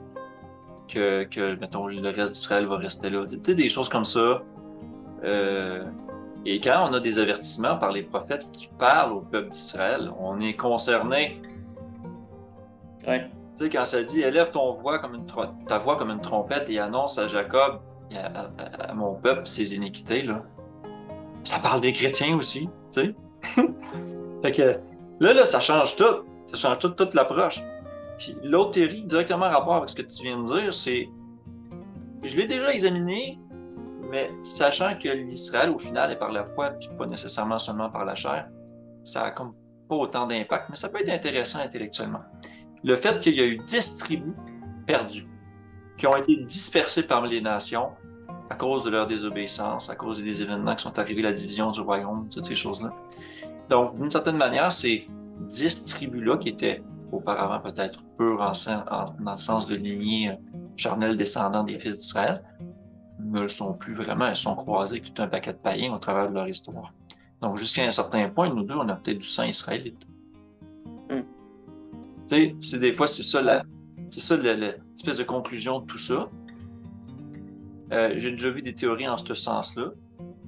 mettons, le reste d'Israël va rester là. Tu sais, des choses comme ça. Euh, et quand on a des avertissements par les prophètes qui parlent au peuple d'Israël, on est concerné. Ouais. Tu sais, quand ça dit, élève ta voix comme une trompette et annonce à Jacob et à mon peuple ses iniquités, là. Ça parle des chrétiens aussi, tu sais. Fait que là, ça change tout. Ça change toute l'approche. Puis l'autre théorie, directement en rapport avec ce que tu viens de dire, c'est, je l'ai déjà examiné, mais sachant que l'Israël, au final, est par la foi, puis pas nécessairement seulement par la chair, ça a comme pas autant d'impact, mais ça peut être intéressant intellectuellement. Le fait qu'il y a eu 10 tribus perdues, qui ont été dispersées parmi les nations à cause de leur désobéissance, à cause des événements qui sont arrivés, la division du royaume, toutes ces choses-là. Donc, d'une certaine manière, ces 10 tribus-là, qui étaient auparavant peut-être pures dans le sens de lignée charnelle descendant des fils d'Israël, ne le sont plus vraiment. Elles sont croisées avec tout un paquet de païens au travers de leur histoire. Donc, jusqu'à un certain point, nous deux, on a peut-être du sang israélite. Mm. Tu sais, des fois, c'est ça l'espèce de conclusion de tout ça. J'ai déjà vu des théories en ce sens-là,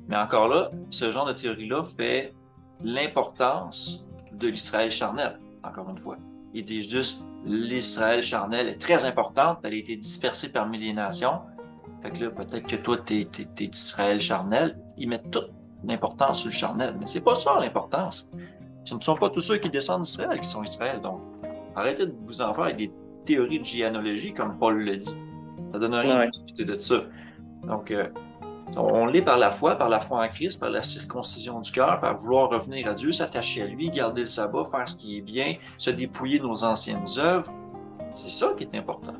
mais encore là, ce genre de théorie-là fait l'importance de l'Israël charnel, encore une fois. Ils disent juste, l'Israël charnel est très importante, elle a été dispersée parmi les nations. Fait que là, peut-être que toi, t'es d'Israël charnel. Ils mettent toute l'importance sur le charnel, mais c'est pas ça l'importance. Ce ne sont pas tous ceux qui descendent d'Israël qui sont Israël, donc arrêtez de vous en faire avec des théories de généalogie, comme Paul le dit. Ça donne rien Ouais. de discuter de ça. Donc, on l'est par la foi en Christ, par la circoncision du cœur, par vouloir revenir à Dieu, s'attacher à lui, garder le sabbat, faire ce qui est bien, se dépouiller de nos anciennes œuvres. C'est ça qui est important.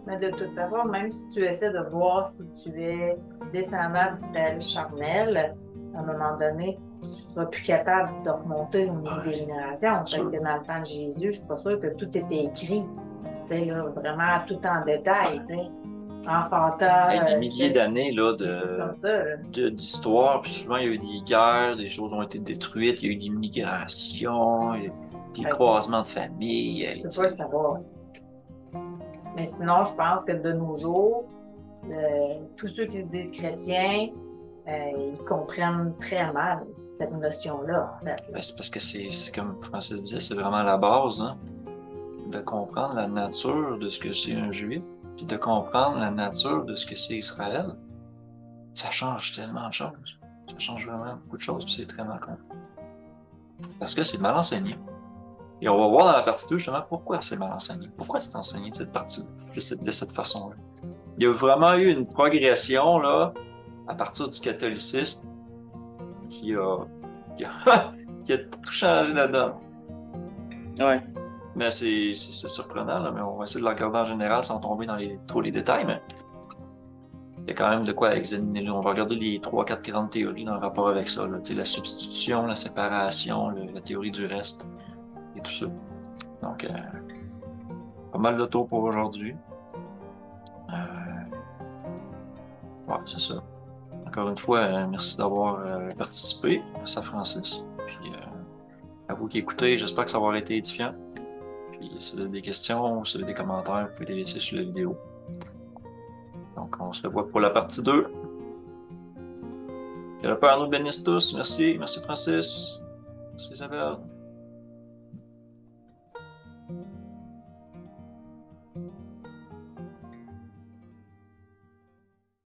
Mais de toute façon, même si tu essaies de voir si tu es descendant d'Israël charnel, à un moment donné, tu ne seras plus capable de remonter au niveau des générations. Parce que dans le temps de Jésus, je ne suis pas sûre que tout était écrit. Tu sais, là, vraiment tout en détail. Tu sais. Enfantin. Des milliers d'années là, là. d'histoire, puis souvent il y a eu des guerres, des choses ont été détruites, il y a eu des migrations, des croisements de familles. Tu peux pas le savoir. Mais sinon, je pense que de nos jours, tous ceux qui se disent chrétiens, ils comprennent très mal cette notion-là, en fait. Ben, c'est parce que c'est comme Francis disait, c'est vraiment la base, hein, de comprendre la nature de ce que c'est un juif, puis de comprendre la nature de ce que c'est Israël. Ça change tellement de choses. Ça change vraiment beaucoup de choses, puis c'est très mal compris. Parce que c'est mal enseigné. Et on va voir dans la partie 2, justement, pourquoi c'est mal enseigné. Pourquoi c'est enseigné cette partie de cette façon-là. Il y a vraiment eu une progression, là, à partir du catholicisme, qui a tout changé la donne. Ouais. Mais c'est surprenant, là, mais on va essayer de la regarder en général sans tomber dans trop les détails, mais il y a quand même de quoi examiner. Là. On va regarder les 3-4 grandes théories dans le rapport avec ça. Là. La substitution, la séparation, la théorie du reste et tout ça. Donc, pas mal de tour pour aujourd'hui. Ouais, c'est ça. Encore une fois, merci d'avoir participé. Merci à Francis. Puis, à vous qui écoutez, j'espère que ça va avoir été édifiant. Puis, si vous avez des questions ou si vous avez des commentaires, vous pouvez les laisser sur la vidéo. Donc, on se revoit pour la partie 2. Que le Père nous bénisse tous. Merci. Merci, Francis. Merci, Isabelle.